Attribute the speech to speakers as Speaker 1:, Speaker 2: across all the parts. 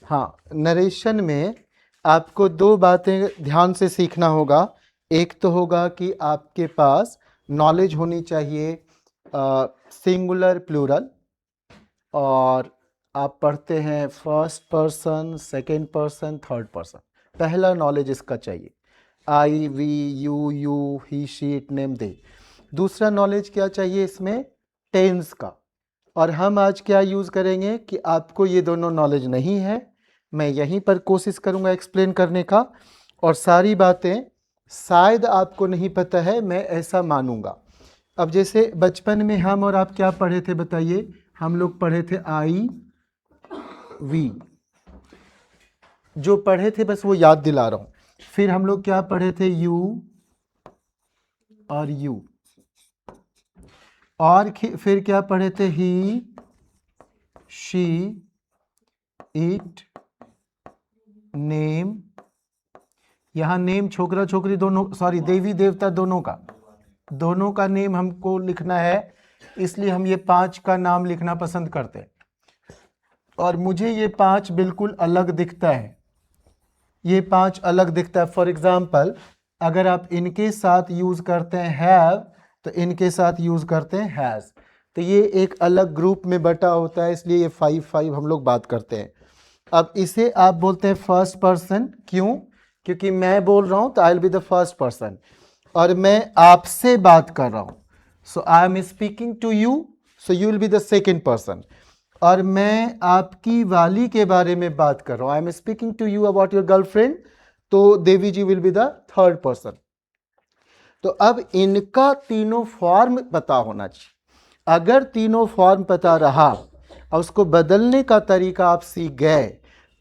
Speaker 1: हाँ, नरेशन में आपको दो बातें ध्यान से सीखना होगा। एक तो होगा कि आपके पास नॉलेज होनी चाहिए सिंगुलर प्लूरल, और आप पढ़ते हैं first person, second person, third person. पहला नॉलेज इसका चाहिए, I, we, you, he, she, it, name, they. दूसरा नॉलेज क्या चाहिए इसमें? टेंस का। और हम आज क्या यूज़ करेंगे कि आपको ये दोनों नॉलेज नहीं है, मैं यहीं पर कोशिश करूंगा एक्सप्लेन करने का, और सारी बातें शायद आपको नहीं पता है, मैं ऐसा मानूंगा। अब जैसे बचपन में हम और आप क्या पढ़े थे बताइए? हम लोग पढ़े थे आई, वी। जो पढ़े थे बस वो याद दिला रहा हूं। फिर हम लोग क्या पढ़े थे? यू और यू। और फिर क्या पढ़े थे? ही, शी, इट, नेम। यहां नेम छोकरा छोकरी दोनों, सॉरी देवी देवता दोनों का नेम हमको लिखना है, इसलिए हम ये 5 का नाम लिखना पसंद करते हैं। और मुझे ये 5 बिल्कुल अलग दिखता है, ये 5 अलग दिखता है। फॉर एग्जाम्पल, अगर आप इनके साथ यूज करते हैं हैव, तो इनके साथ यूज करते हैं हैज, तो ये एक अलग ग्रुप में बटा होता है, इसलिए ये 5 हम लोग बात करते हैं। अब इसे आप बोलते हैं फर्स्ट पर्सन। क्यों? क्योंकि मैं बोल रहा हूं तो I will be the first person, और मैं आपसे बात कर रहा हूं, so I am speaking to you, so you will be the second person. और मैं आपकी वाली के बारे में बात कर रहा हूं, I am speaking to you about your girlfriend, तो Devi ji will be the third person. तो अब इनका तीनों फॉर्म पता होना चाहिए। अगर तीनों फॉर्म पता रहा और उसको बदलने का तरीका आप सीख गए,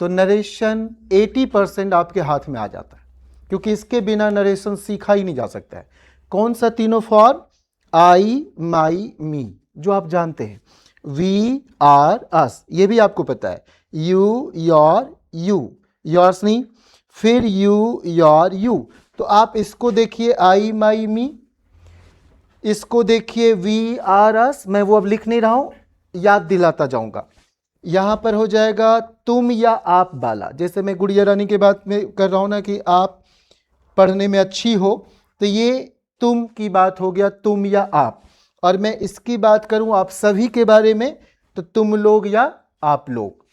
Speaker 1: तो नरेशन 80% आपके हाथ में आ जाता है, क्योंकि इसके बिना नरेशन सीखा ही नहीं जा सकता है। कौन सा तीनों फॉर्म? आई, माई, मी, जो आप जानते हैं। वी, आर, अस, ये भी आपको पता है। यू, योर, यू, योर्स नहीं। फिर यू, योर, यू। तो आप इसको देखिए, आई, माई, मी। इसको देखिए, वी, आर, अस। मैं वो अब लिख नहीं रहा हूं, याद दिलाता जाऊंगा। यहां पर हो जाएगा तुम या आप वाला, जैसे मैं गुड़िया रानी के बात में कर रहा हूं ना कि आप पढ़ने में अच्छी हो, तो ये तुम की बात हो गया, तुम या आप। और मैं इसकी बात करूं आप सभी के बारे में, तो तुम लोग या आप लोग।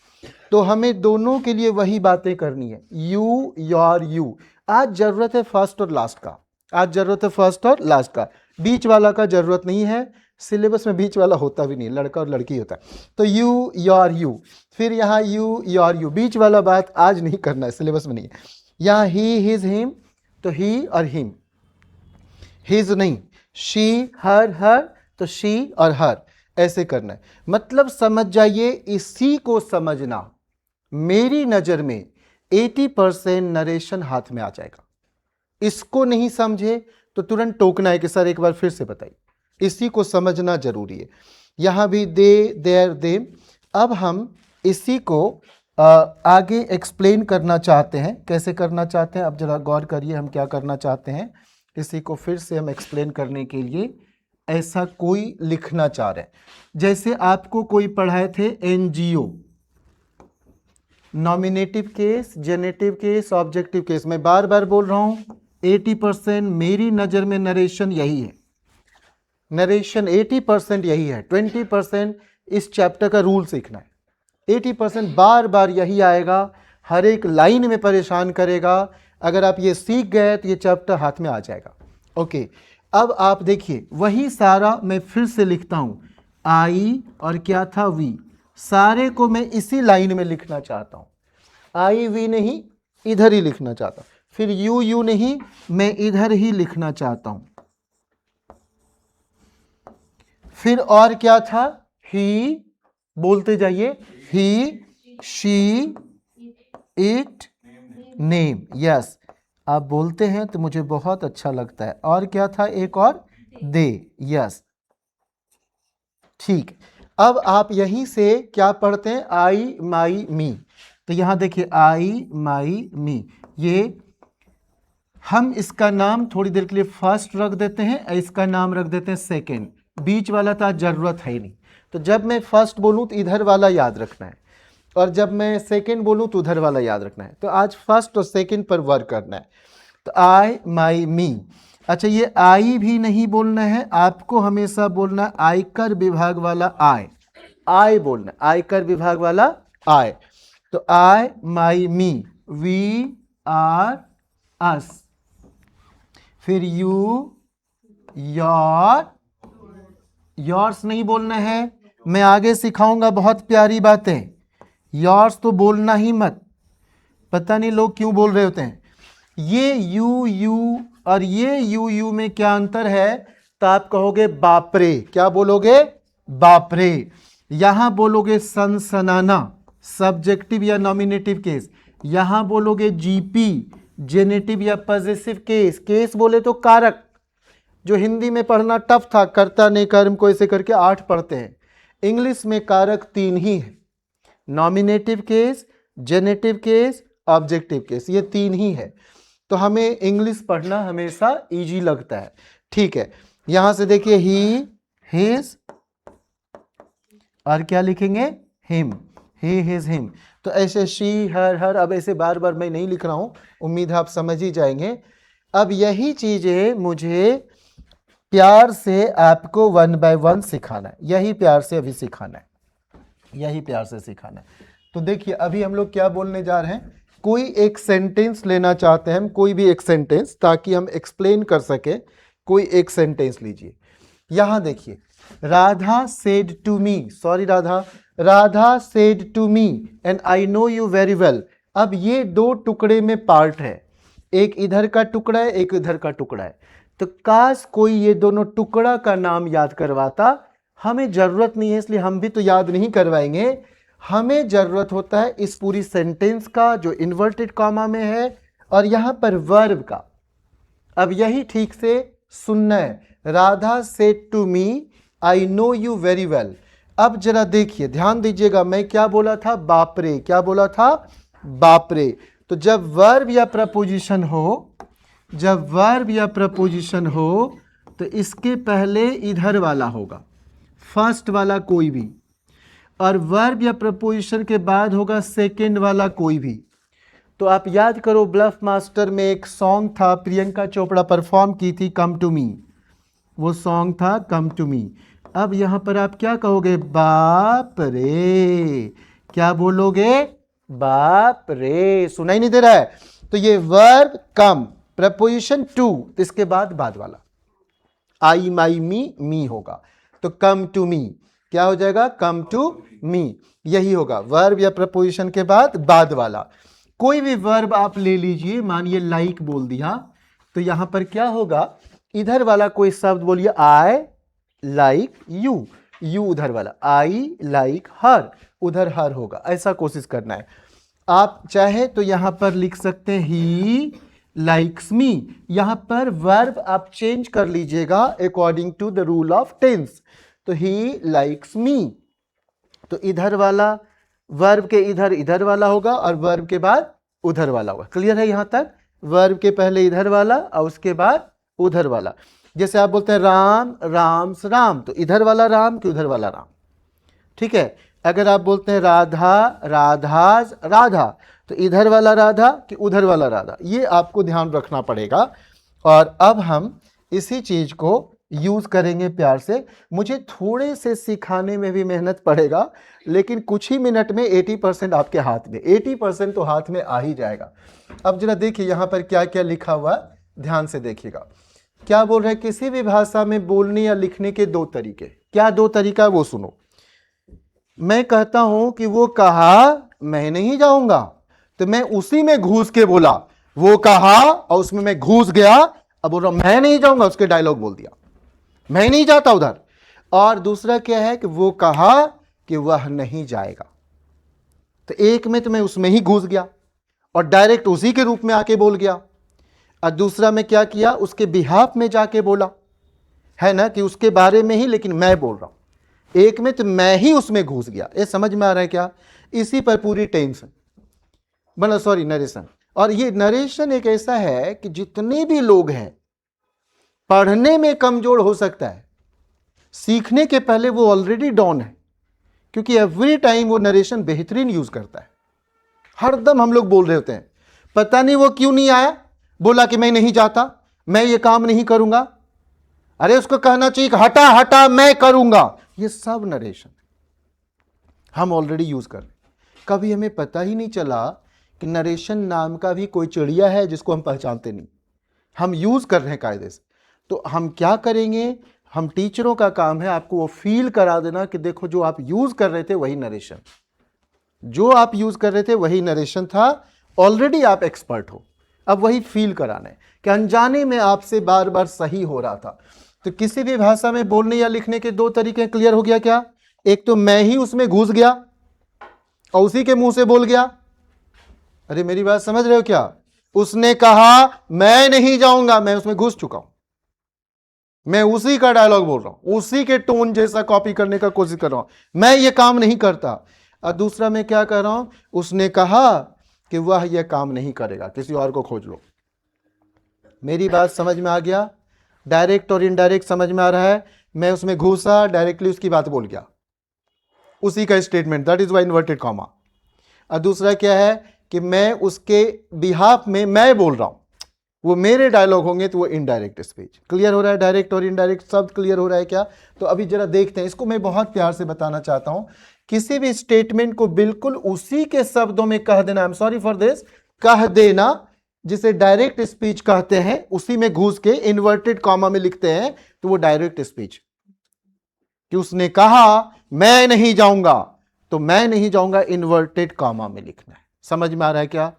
Speaker 1: तो हमें दोनों के लिए वही बातें करनी है, यू, योर, यू। आज जरूरत है फर्स्ट और लास्ट का, आज जरूरत है फर्स्ट और लास्ट का, बीच वाला का जरूरत नहीं है। सिलेबस में बीच वाला होता भी नहीं, लड़का और लड़की होता है। तो यू, योर, यू, फिर यहाँ यू, योर, यू, बीच वाला बात आज नहीं करना है, सिलेबस में नहीं है। यहाँ ही, हिज, हिम, तो ही और हिम, हिज नहीं। शी, हर, हर, तो शी और हर, ऐसे करना है। मतलब समझ जाइए, इसी को समझना, मेरी नजर में 80% नरेशन हाथ में आ जाएगा। इसको नहीं समझे तो तुरंत टोकना है कि सर एक बार फिर से बताइए। इसी को समझना जरूरी है। यहां भी दे, देयर, देम। अब हम इसी को आगे एक्सप्लेन करना चाहते हैं। कैसे करना चाहते हैं? अब जरा गौर करिए, हम क्या करना चाहते हैं। इसी को फिर से हम एक्सप्लेन करने के लिए ऐसा कोई लिखना चाह रहे हैं, जैसे आपको कोई पढ़ाए थे NGO, nominative case, generative case, objective case. मैं बार बार बोल रहा हूं, 80% मेरी नजर में नरेशन यही है, नरेशन 80% यही है। 20% इस चैप्टर का रूल सीखना है। 80% बार बार यही आएगा, हर एक लाइन में परेशान करेगा। अगर आप ये सीख गए तो ये चैप्टर हाथ में आ जाएगा। ओके, अब आप देखिए, वही सारा मैं फिर से लिखता हूं, आई और क्या था, वी, सारे को मैं इसी लाइन में लिखना चाहता हूं। आई, वी नहीं, इधर ही लिखना चाहता हूं। फिर यू, यू नहीं, मैं इधर ही लिखना चाहता हूं। फिर और क्या था? ही, बोलते जाइए, ही, शी, इट, नेम। यस, आप बोलते हैं तो मुझे बहुत अच्छा लगता है। और क्या था? एक और, दे। यस, ठीक। अब आप यहीं से क्या पढ़ते हैं? आई, माई, मी। तो यहां देखिए, आई, माई, मी, ये हम इसका नाम थोड़ी देर के लिए फर्स्ट रख देते हैं, इसका नाम रख देते हैं सेकेंड। बीच वाला तो आज जरूरत है ही नहीं, तो जब मैं फर्स्ट बोलूं तो इधर वाला याद रखना है। और जब मैं सेकंड बोलूं तो उधर वाला याद रखना है। तो आज फर्स्ट और सेकंड पर वर्क करना है। तो आई, माई, मी। अच्छा, ये आई भी नहीं बोलना है, आपको हमेशा बोलना आयकर विभाग वाला आय, आय बोलना, आयकर विभाग वाला आय। तो आई, माई, मी, वी, आर, अस। फिर यू, योर, योर्स नहीं बोलना है, मैं आगे सिखाऊंगा बहुत प्यारी बातें। योर्स तो बोलना ही मत, पता नहीं लोग क्यों बोल रहे होते हैं। ये यू यू और ये यू में क्या अंतर है, तो आप कहोगे बापरे। क्या बोलोगे? बापरे। यहां बोलोगे सनसनाना, सब्जेक्टिव या नॉमिनेटिव केस। यहां बोलोगे जीपी, जेनेटिव या पॉजेसिव केस। केस बोले तो कारक, जो हिंदी में पढ़ना टफ था, कर्ता ने कर्म को ऐसे करके 8 पढ़ते हैं। इंग्लिश में कारक 3 ही है, nominative case, generative case, objective case, ये 3 ही है। तो हमें इंग्लिश पढ़ना हमेशा इजी लगता है। ठीक है, यहां से देखिए ही, हिज, और क्या लिखेंगे? हिम, ही, हिज, हिम। तो ऐसे शी, हर, हर, अब ऐसे बार बार मैं नहीं लिख रहा हूं, उम्मीद है आप समझ ही जाएंगे। अब यही चीजें मुझे प्यार से आपको 1 by 1 सिखाना है, यही प्यार से अभी सिखाना है, यही प्यार से सिखाना है। तो देखिए अभी हम लोग क्या बोलने जा रहे हैं, कोई एक सेंटेंस लेना चाहते हैं हम, कोई भी एक सेंटेंस, ताकि हम एक्सप्लेन कर सके। कोई एक सेंटेंस लीजिए। यहां देखिए, Radha said to me, sorry Radha said to me and I know you very well. अब ये 2 टुकड़े में पार्ट है, एक इधर का टुकड़ा है, एक इधर का टुकड़ा है। तो काश कोई ये दोनों टुकड़ा का नाम याद करवाता। हमें जरूरत नहीं है, इसलिए हम भी तो याद नहीं करवाएंगे। हमें जरूरत होता है इस पूरी सेंटेंस का जो इन्वर्टेड कॉमा में है, और यहां पर वर्ब का। अब यही ठीक से सुनना है। Radha said to me I know you very well. अब जरा देखिए, ध्यान दीजिएगा, मैं क्या बोला था? बापरे। क्या बोला था? बापरे। तो जब वर्ब या प्रपोजिशन हो, जब वर्ब या प्रपोजिशन हो, तो इसके पहले इधर वाला होगा, फर्स्ट वाला कोई भी, और वर्ब या प्रपोजिशन के बाद होगा सेकंड वाला कोई भी। तो आप याद करो, ब्लफ मास्टर में एक सॉन्ग था, प्रियंका चोपड़ा परफॉर्म की थी, कम टू मी। वो सॉन्ग था कम टू मी। अब यहां पर आप क्या कहोगे? बाप रे। क्या बोलोगे? बाप रे। सुनाई नहीं दे रहा है? तो ये वर्ब कम, प्रपोजिशन टू, इसके बाद वाला आई, माई, मी, मी होगा। तो कम टू मी क्या हो जाएगा? Come to me. यही होगा, वर्ब या प्रपोजिशन के बाद वाला। कोई भी वर्ब आप ले लीजिए, मानिए लाइक बोल दिया, तो यहां पर क्या होगा? इधर वाला कोई शब्द बोलिए, आई लाइक यू, यू उधर वाला, आई लाइक हर, उधर हर होगा। ऐसा कोशिश करना है। आप चाहे तो यहां पर लिख सकते हैं ही लाइक्स मी। यहां पर वर्ब आप चेंज कर लीजिएगा according to the rule of tense. तो ही लाइक्स मी, तो इधर वाला वर्ब के इधर वाला होगा, और वर्ब के बाद उधर वाला होगा। क्लियर है यहां तक? वर्ब के पहले इधर वाला और उसके बाद उधर वाला। जैसे आप बोलते हैं राम, राम्स, राम, तो इधर वाला राम कि उधर वाला राम। ठीक है। अगर आप बोलते हैं राधा, राधाज, राधा, तो इधर वाला राधा कि उधर वाला राधा, ये आपको ध्यान रखना पड़ेगा। और अब हम इसी चीज को यूज करेंगे प्यार से। मुझे थोड़े से सिखाने में भी मेहनत पड़ेगा, लेकिन कुछ ही मिनट में 80% आपके हाथ में, 80% तो हाथ में आ ही जाएगा। अब जरा देखिए यहां पर क्या क्या लिखा हुआ, ध्यान से देखिएगा। क्या बोल रहे हैं? किसी भी भाषा में बोलने या लिखने के 2 तरीके। क्या 2 तरीका? वो सुनो। मैं कहता हूं कि वो कहा मैं नहीं जाऊंगा, तो मैं उसी में घुस के बोला वो कहा, और उसमें मैं घुस गया, अब बोल रहा मैं नहीं जाऊंगा, उसके डायलॉग बोल दिया, मैं नहीं जाता उधर। और दूसरा क्या है कि वो कहा कि वह नहीं जाएगा, तो एक में तो मैं उसमें ही घुस गया और डायरेक्ट उसी के रूप में आके बोल गया, और दूसरा में क्या किया? उसके बिहाफ में जाके बोला, है ना, कि उसके बारे में ही, लेकिन मैं बोल रहा हूं। एक में तो मैं ही उसमें घुस गया। ये समझ में आ रहा है क्या? इसी पर पूरी टेंशन बना, सॉरी नरेशन। और ये नरेशन एक ऐसा है कि जितने भी लोग हैं, पढ़ने में कमजोर हो सकता है, सीखने के पहले वो ऑलरेडी डॉन है। क्योंकि एवरी टाइम वो नरेशन बेहतरीन यूज करता है। हरदम हम लोग बोल रहे होते हैं, पता नहीं वो क्यों नहीं आया, बोला कि मैं नहीं जाता, मैं ये काम नहीं करूंगा, अरे उसको कहना चाहिए कि हटा हटा मैं करूंगा। ये सब नरेशन हम ऑलरेडी यूज कर रहे हैं। कभी हमें पता ही नहीं चला कि नरेशन नाम का भी कोई चिड़िया है जिसको हम पहचानते नहीं, हम यूज कर रहे हैं कायदे से। तो हम क्या करेंगे, हम टीचरों का काम है आपको वो फील करा देना कि देखो जो आप यूज कर रहे थे वही नरेशन, जो आप यूज कर रहे थे वही नरेशन था, ऑलरेडी आप एक्सपर्ट हो, अब वही फील कराना है कि अनजाने में आपसे बार बार सही हो रहा था। तो किसी भी भाषा में बोलने या लिखने के दो तरीके क्लियर हो गया क्या? एक तो मैं ही उसमें घुस गया और उसी के मुंह से बोल गया। अरे मेरी बात समझ रहे हो क्या? उसने कहा मैं नहीं जाऊंगा, मैं उसमें घुस चुका हूं, मैं उसी का डायलॉग बोल रहा हूं, उसी के टोन जैसा कॉपी करने का कोशिश कर रहा हूं, मैं ये काम नहीं करता। और दूसरा मैं क्या कर रहा हूं, उसने कहा कि वह यह काम नहीं करेगा, किसी और को खोज लो। मेरी बात समझ में आ गया? डायरेक्ट और इनडायरेक्ट समझ में आ रहा है? मैं उसमें घुसा, डायरेक्टली उसकी बात बोल गया, उसी का statement, that is why inverted comma. और दूसरा क्या है कि मैं उसके बिहाफ में मैं बोल रहा हूं, वो मेरे डायलॉग होंगे तो वो इनडायरेक्ट स्पीच। क्लियर हो रहा है? डायरेक्ट और इनडायरेक्ट शब्द क्लियर हो रहा है क्या? तो अभी जरा देखते हैं, इसको मैं बहुत प्यार से बताना चाहता हूं। किसी भी स्टेटमेंट को बिल्कुल उसी के शब्दों में कह देना, I am sorry for this, कह देना, जिसे डायरेक्ट स्पीच कहते हैं, उसी में घुस के इन्वर्टेड कॉमा में लिखते हैं तो वो डायरेक्ट स्पीच। कि उसने कहा मैं नहीं जाऊंगा, तो मैं नहीं जाऊंगा इन्वर्टेड कॉमा में लिखना है। समझ में आ रहा है क्या?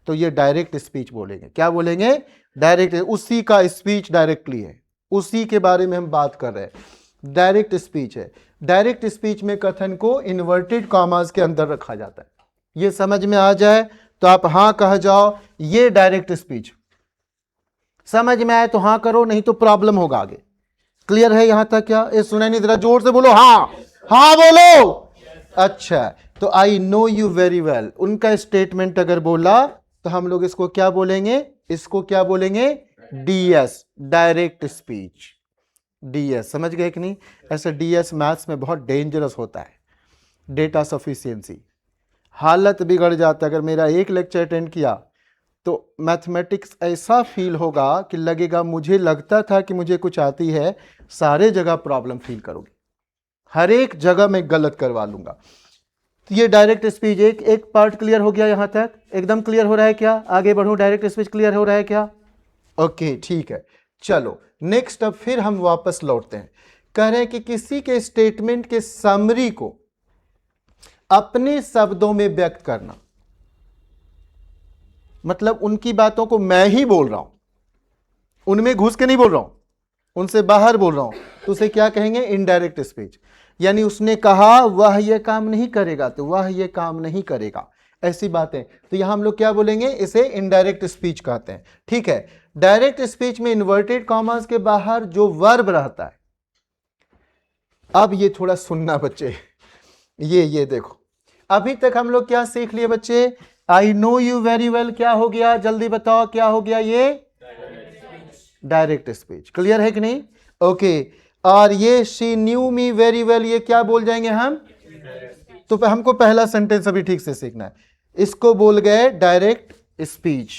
Speaker 1: तो ये डायरेक्ट स्पीच बोलेंगे। क्या बोलेंगे? डायरेक्ट, उसी का स्पीच डायरेक्टली है, उसी के बारे में हम बात कर रहे हैं, डायरेक्ट स्पीच है। डायरेक्ट स्पीच में कथन को इन्वर्टेड कॉमास के अंदर रखा जाता है। ये समझ में आ जाए तो आप हां कह जाओ, ये डायरेक्ट स्पीच। समझ में आए तो हां करो, नहीं तो प्रॉब्लम होगा आगे। क्लियर है यहां तक क्या? ये सुना नहीं, जरा जोर से बोलो, हां हां बोलो। अच्छा, तो आई नो यू वेरी वेल, उनका स्टेटमेंट अगर बोला तो हम लोग इसको क्या बोलेंगे? इसको क्या बोलेंगे? DS, direct speech. डीएस समझ गए कि नहीं? ऐसा डीएस मैथ्स में बहुत डेंजरस होता है, डेटा सफिशिएंसी। हालत बिगड़ जाता है। अगर मेरा एक लेक्चर अटेंड किया तो मैथमेटिक्स ऐसा फील होगा कि लगेगा मुझे लगता था कि मुझे कुछ आती है, सारे जगह प्रॉब्लम फील करोगे, हर एक जगह मैं गलत करवा लूंगा। तो ये डायरेक्ट स्पीच एक पार्ट क्लियर हो गया, यहां तक एकदम क्लियर हो रहा है क्या? आगे बढ़ूं, डायरेक्ट स्पीच क्लियर हो रहा है क्या? ओके ठीक है, चलो नेक्स्ट। अब फिर हम वापस लौटते हैं, कह रहे हैं कि किसी के स्टेटमेंट के समरी को अपने शब्दों में व्यक्त करना, मतलब उनकी बातों को मैं ही बोल रहा हूं, उनमें घुस के नहीं बोल रहा हूं, उनसे बाहर बोल रहा हूं, तो उसे क्या कहेंगे? Indirect speech. यानी उसने कहा वह यह काम नहीं करेगा, तो वह यह काम नहीं करेगा, ऐसी बातें। तो यहां हम लोग क्या बोलेंगे? इसे इनडायरेक्ट स्पीच कहते हैं। ठीक है, डायरेक्ट स्पीच में इन्वर्टेड कॉमास के बाहर जो वर्ब रहता है, अब ये थोड़ा सुनना बच्चे, ये देखो, अभी तक हम लोग क्या सीख लिए बच्चे? आई नो यू वेरी वेल क्या हो गया? जल्दी बताओ क्या हो गया? ये डायरेक्ट स्पीच। क्लियर है कि नहीं? ओके। और ये she knew me very well, ये क्या बोल जाएंगे हम? तो हमको पहला सेंटेंस अभी ठीक से सीखना है, इसको बोल गए डायरेक्ट स्पीच।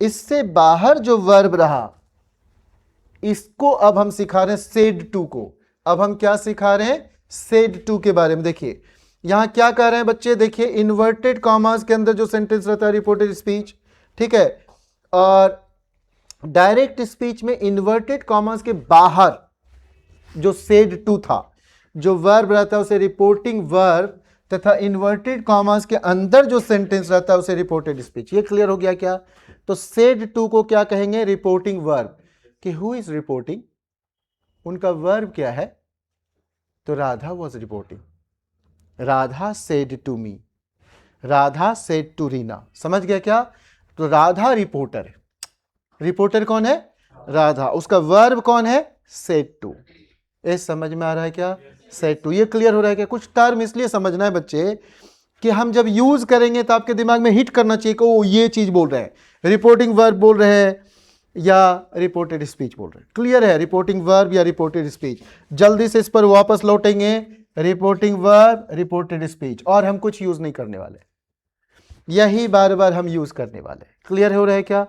Speaker 1: इससे बाहर जो वर्ब रहा, इसको अब हम सिखा रहे हैं सेड टू को। अब हम क्या सिखा रहे हैं? सेड टू के बारे में। देखिए यहां क्या कह रहे हैं बच्चे, देखिए इन्वर्टेड कॉमास के अंदर जो सेंटेंस रहता है रिपोर्टेड स्पीच, ठीक है, और डायरेक्ट स्पीच में इन्वर्टेड कॉमास के बाहर जो सेड टू था, जो वर्ब रहता है उसे रिपोर्टिंग वर्ब, तथा इन्वर्टेड कॉमास के अंदर जो सेंटेंस रहता है उसे रिपोर्टेड स्पीच। ये क्लियर हो गया क्या? तो सेड टू को क्या कहेंगे? Reporting verb. कि हु इज रिपोर्टिंग, उनका वर्ब क्या है? तो Radha was reporting, Radha said to me, Radha said to Reena. समझ गया क्या? तो राधा रिपोर्टर है। रिपोर्टर कौन है? राधा। उसका वर्ब कौन है? Said to. ये समझ में आ रहा है क्या? Said to. ये क्लियर हो रहा है क्या? कुछ टर्म इसलिए समझना है बच्चे कि हम जब यूज करेंगे तो आपके दिमाग में हिट करना चाहिए कि वो ये चीज बोल रहे हैं, रिपोर्टिंग वर्ब बोल रहे हैं या रिपोर्टेड स्पीच बोल रहे हैं। क्लियर है? रिपोर्टिंग वर्ब या रिपोर्टेड स्पीच। जल्दी से इस पर वापस लौटेंगे, रिपोर्टिंग वर्ब, रिपोर्टेड स्पीच, और हम कुछ यूज नहीं करने वाले, यही बार बार हम यूज करने वाले। क्लियर हो रहा है क्या?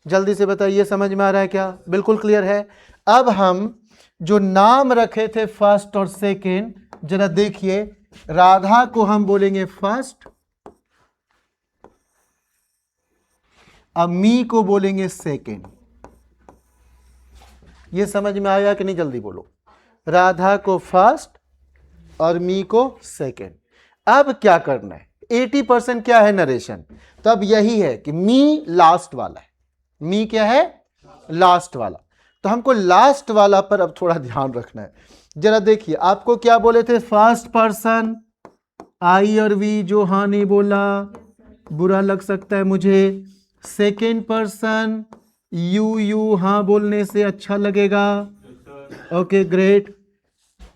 Speaker 1: जल्दी से बताइए, समझ में आ रहा है क्या? बिल्कुल क्लियर है। अब हम जो नाम रखे थे फर्स्ट और सेकेंड, जरा देखिए, राधा को हम बोलेंगे फर्स्ट, अब मी को बोलेंगे सेकेंड। ये समझ में आया कि नहीं? जल्दी बोलो। राधा को फर्स्ट और मी को सेकेंड। अब क्या करना है? 80% क्या है? नरेशन। तो अब यही है कि मी लास्ट वाला है, मी क्या है? लास्ट वाला। तो हमको लास्ट वाला पर अब थोड़ा ध्यान रखना है। जरा देखिए, आपको क्या बोले थे? फर्स्ट पर्सन आई और वी, जो हाँ नहीं बोला बुरा लग सकता है मुझे। सेकेंड पर्सन यू हाँ बोलने से अच्छा लगेगा। Okay great.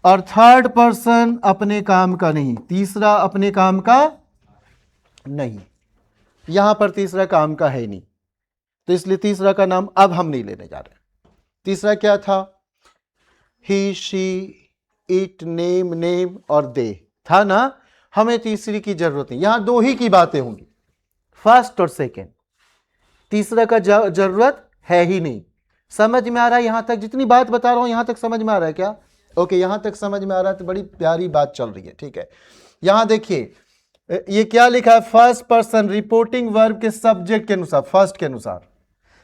Speaker 1: और थर्ड पर्सन अपने काम का नहीं, तीसरा अपने काम का नहीं, यहां पर तीसरा काम का है नहीं, तो इसलिए तीसरा का नाम अब हम नहीं लेने जा रहे। तीसरा क्या था? ही, शी, इट, नेम, नेम और दे था ना। हमें तीसरी की जरूरत नहीं, यहां दो ही की बातें होंगी, फर्स्ट और सेकेंड। तीसरा का जरूरत है ही नहीं। समझ में आ रहा है? यहां तक जितनी बात बता रहा हूं, यहां तक समझ में आ रहा है क्या? ओके, यहां तक समझ में आ रहा है तो बड़ी प्यारी बात चल रही है। ठीक है, यहां देखिए, ये क्या लिखा है? फर्स्ट पर्सन रिपोर्टिंग वर्ब के सब्जेक्ट के अनुसार, फर्स्ट के अनुसार।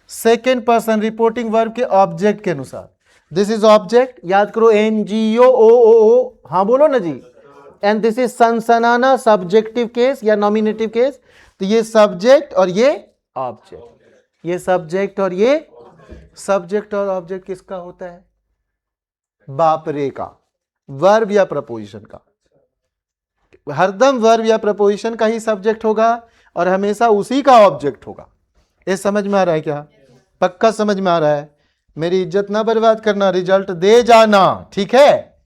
Speaker 1: सेकेंड पर्सन रिपोर्टिंग वर्ब के ऑब्जेक्ट के अनुसार। दिस इज ऑब्जेक्ट, याद करो, NGO, हाँ बोलो ना जी। एंड दिस इज सनसनाना, सब्जेक्टिव केस या नॉमिनेटिव केस। तो ये सब्जेक्ट और ये ऑब्जेक्ट, ये सब्जेक्ट और ये सब्जेक्ट और ऑब्जेक्ट किसका होता है? बापरे का, वर्ब या प्रपोजिशन का। हरदम वर्ब या प्रपोजिशन का ही सब्जेक्ट होगा और हमेशा उसी का ऑब्जेक्ट होगा। ये समझ में आ रहा है क्या? पक्का समझ में आ रहा है? मेरी इज्जत ना बर्बाद करना, रिजल्ट दे जाना, ठीक है?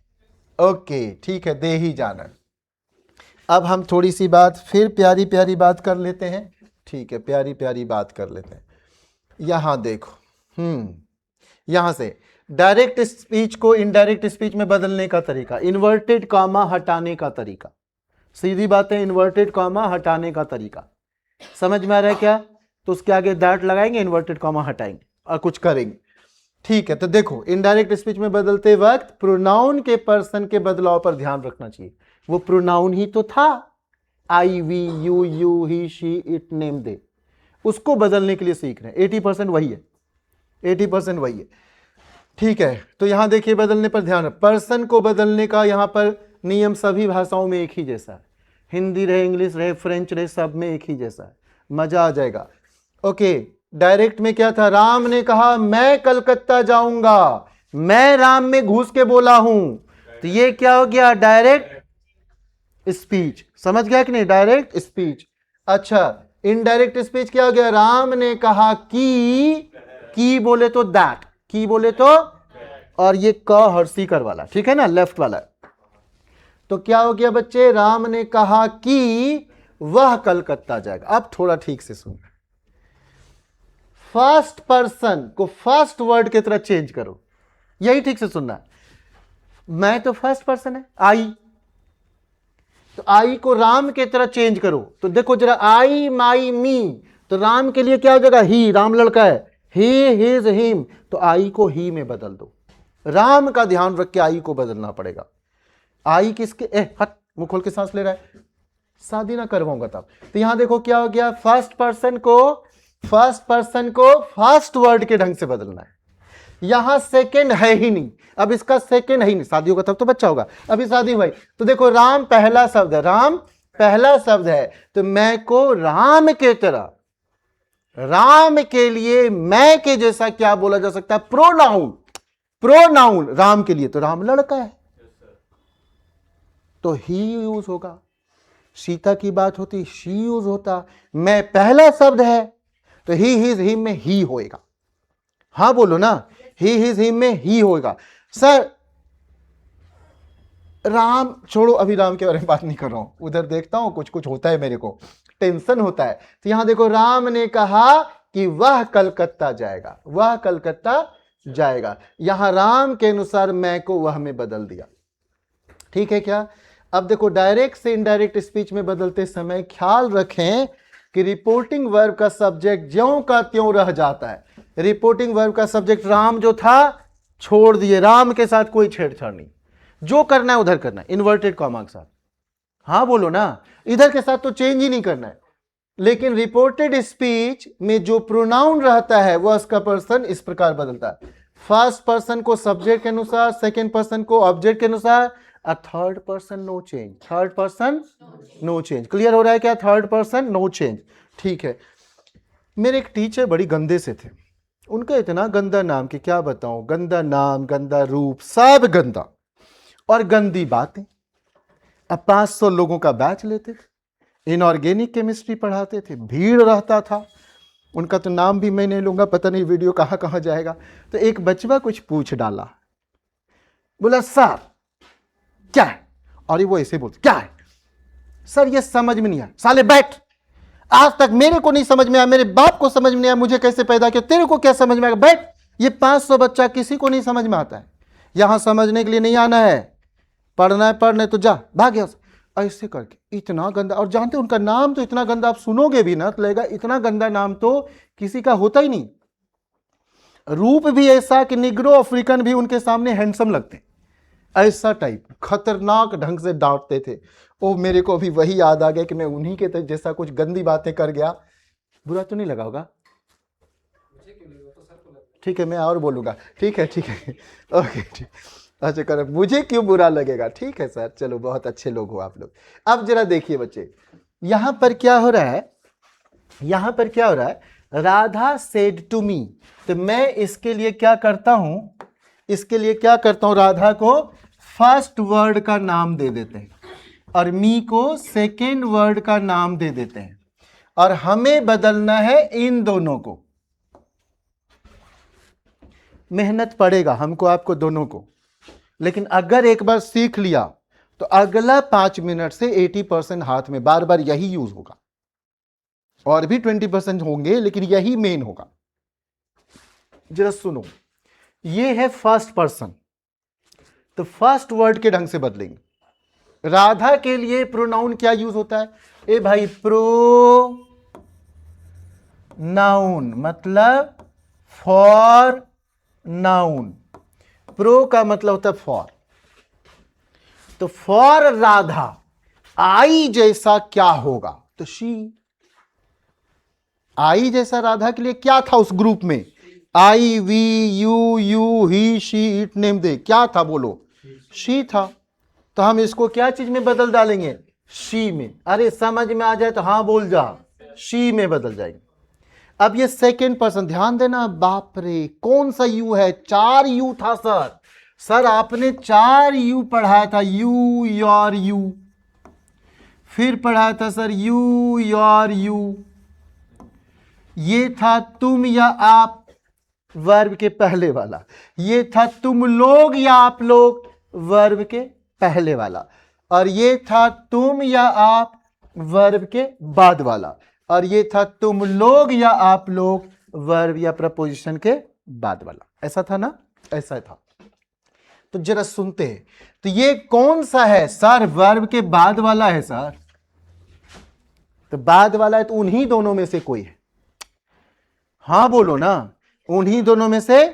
Speaker 1: ओके ठीक है, दे ही जाना। अब हम थोड़ी सी बात फिर प्यारी प्यारी बात कर लेते हैं। ठीक है, प्यारी प्यारी बात कर लेते हैं। यहां देखो, यहां से डायरेक्ट स्पीच को इनडायरेक्ट स्पीच में बदलने का तरीका, इन्वर्टेड कॉमा हटाने का तरीका। सीधी बात है, इन्वर्टेड कॉमा हटाने का तरीका। समझ में आ रहा है क्या? तो उसके आगे दैट लगाएंगे, इन्वर्टेड कॉमा हटाएंगे और कुछ करेंगे। ठीक है, तो देखो, इनडायरेक्ट स्पीच में बदलते वक्त प्रोनाउन के पर्सन के बदलाव पर ध्यान रखना चाहिए। वो प्रोनाउन ही तो था, I, we, you, he, she, it, name, they. उसको बदलने के लिए सीख रहे हैं। 80% वही है, 80% वही है। ठीक है, तो यहां देखिए, बदलने पर ध्यान। पर्सन को बदलने का यहां पर नियम सभी भाषाओं में एक ही जैसा है। हिंदी रहे, इंग्लिश रहे, फ्रेंच रहे, सब में एक ही जैसा है। मजा आ जाएगा। ओके, डायरेक्ट में क्या था? राम ने कहा मैं कलकत्ता जाऊंगा। मैं राम में घुस के बोला हूं, तो ये क्या हो गया? Direct speech. समझ गया कि नहीं? Direct speech. अच्छा, इनडायरेक्ट स्पीच क्या हो गया? राम ने कहा की बोले तो दैट, की बोले तो, और ये क हर्षिकर वाला, ठीक है ना, लेफ्ट वाला। तो क्या हो गया बच्चे? राम ने कहा कि वह कलकत्ता जाएगा। अब थोड़ा ठीक से सुन, फर्स्ट पर्सन को फर्स्ट वर्ड की तरह चेंज करो, यही ठीक से सुनना। मैं तो फर्स्ट पर्सन है, आई, तो आई को राम की तरह चेंज करो। तो देखो जरा, आई, माई, मी, तो राम के लिए क्या हो जाएगा? ही, राम लड़का है, ही, हिज, हिम, तो आई को ही में बदल दो। राम का ध्यान रख के आई को बदलना पड़ेगा। आई किसके? हट, मुंह खोल के सांस ले रहा है, शादी ना करवाऊंगा तब। तो यहां देखो क्या हो गया? फर्स्ट पर्सन को फर्स्ट वर्ड के ढंग से बदलना है। यहां सेकंड है ही नहीं, अब इसका सेकंड है ही नहीं, शादी होगा तब तो बच्चा होगा, अभी शादी हुई। तो देखो, राम पहला शब्द है, राम पहला शब्द है, तो मैं को राम के तरह, राम के लिए मैं के जैसा क्या बोला जा सकता है? प्रोनाउन। प्रोनाउन राम के लिए, तो राम लड़का है तो ही यूज होगा। सीता की बात होती, शी यूज होता। मैं पहला शब्द है तो ही, हिज, हिम में ही होएगा। हाँ बोलो ना, ही, हिज, हिम में ही होएगा। सर राम छोड़ो, अभी राम के बारे में बात नहीं कर रहा हूं, उधर देखता हूं कुछ कुछ होता है, मेरे को टेंशन होता है। तो यहां देखो, राम ने कहा कि वह कलकत्ता जाएगा, वह कलकत्ता जाएगा। यहां राम के अनुसार मैं को वह में बदल दिया।
Speaker 2: ठीक है क्या? अब देखो, डायरेक्ट से इनडायरेक्ट स्पीच में बदलते समय ख्याल रखें कि रिपोर्टिंग वर्ब का सब्जेक्ट ज्यों का त्यों रह जाता है। रिपोर्टिंग वर्ब का सब्जेक्ट राम जो था छोड़ दिए, राम के साथ कोई छेड़छाड़ नहीं, जो करना है उधर करना है, इन्वर्टेड कॉमा के साथ। हाँ बोलो ना, इधर के साथ तो चेंज ही नहीं करना है। लेकिन रिपोर्टेड स्पीच में जो प्रोनाउन रहता है वह उसका पर्सन इस प्रकार बदलता है, फर्स्ट पर्सन को सब्जेक्ट के अनुसार, सेकेंड पर्सन को ऑब्जेक्ट के अनुसार, third person no change, third person no change. Clear हो रहा है क्या? Third person no change. ठीक है। मेरे एक टीचर बड़ी गंदे से थे, उनका इतना गंदा नाम कि क्या बताऊं, गंदा नाम, गंदा रूप, सब गंदा और गंदी बातें। अब 500 लोगों का बैच लेते थे, इनऑर्गेनिक केमिस्ट्री पढ़ाते थे, भीड़ रहता था। उनका तो नाम भी मैं नहीं लूंगा, पता नहीं वीडियो कहां कहां जाएगा। तो एक बचवा कुछ पूछ डाला, बोला सर क्या है, और वो ऐसे बोलते क्या है सर, ये समझ में नहीं आया। साले बैठ, आज तक मेरे को नहीं समझ में आया, मेरे बाप को समझ में नहीं आया, मुझे कैसे पैदा किया, तेरे को क्या समझ में आएगा, बैठ। ये 500 बच्चा किसी को नहीं समझ में आता है, यहां समझने के लिए नहीं आना है, पढ़ना है पढ़ने तो जा, भाग गया। ऐसे करके इतना गंदा, और जानते उनका नाम तो इतना गंदा, आप सुनोगे भी ना तो लगेगा इतना गंदा नाम तो किसी का होता ही नहीं। रूप भी ऐसा कि निग्रो अफ्रीकन भी उनके सामने हैंडसम लगते, ऐसा टाइप, खतरनाक ढंग से डांटते थे। ओ मेरे को अभी वही याद आ गया कि मैं उन्हीं के जैसा कुछ गंदी बातें कर गया। बुरा तो नहीं लगा होगा? ठीक है, मैं और बोलूंगा। ठीक है ठीक है, ओके ठीक। अच्छा कर, मुझे क्यों बुरा लगेगा? ठीक है सर, चलो बहुत अच्छे लोग हो आप लोग। अब जरा देखिए बच्चे, यहां पर क्या हो रहा है, यहां पर क्या हो रहा है, राधा सेड टू मी। तो मैं इसके लिए क्या करता हूं, इसके लिए क्या करता हूं, राधा को फर्स्ट वर्ड का नाम दे देते हैं और मी को सेकेंड वर्ड का नाम दे देते हैं, और हमें बदलना है इन दोनों को। मेहनत पड़ेगा हमको, आपको दोनों को, लेकिन अगर एक बार सीख लिया तो अगला 5 मिनट से 80% हाथ में बार बार यही यूज होगा, और भी 20% होंगे लेकिन यही मेन होगा। जरा सुनो, ये है फर्स्ट पर्सन, तो फर्स्ट वर्ड के ढंग से बदलेंगे। राधा के लिए प्रोनाउन क्या यूज होता है? ए भाई, प्रो नाउन मतलब फॉर नाउन, प्रो का मतलब होता है फॉर। तो फॉर राधा आई जैसा क्या होगा, तो शी। आई जैसा राधा के लिए क्या था उस ग्रुप में? I, we, you, he, she, it, name they, क्या था बोलो? शी था। तो हम इसको क्या चीज में बदल डालेंगे? शी में। अरे समझ में आ जाए तो हाँ बोल जा, शी में बदल जाएंगे। अब ये सेकेंड पर्सन, ध्यान देना, बाप रे कौन सा यू है? 4 यू था सर। सर आपने 4 यू पढ़ाया था, यू, योर, यू, फिर पढ़ाया था सर यू, योर, यू, ये था तुम या आप वर्ब के पहले वाला, ये था तुम लोग या आप लोग वर्ब के पहले वाला, और ये था तुम या आप वर्ब के बाद वाला, और ये था तुम लोग या आप लोग वर्ब या प्रपोजिशन के बाद वाला। ऐसा था ना? ऐसा था। तो जरा सुनते हैं, तो ये कौन सा है सर? वर्ब के बाद वाला है सर। तो बाद वाला है तो उन्हीं दोनों में से कोई है। हाँ बोलो ना, उन्हीं दोनों में से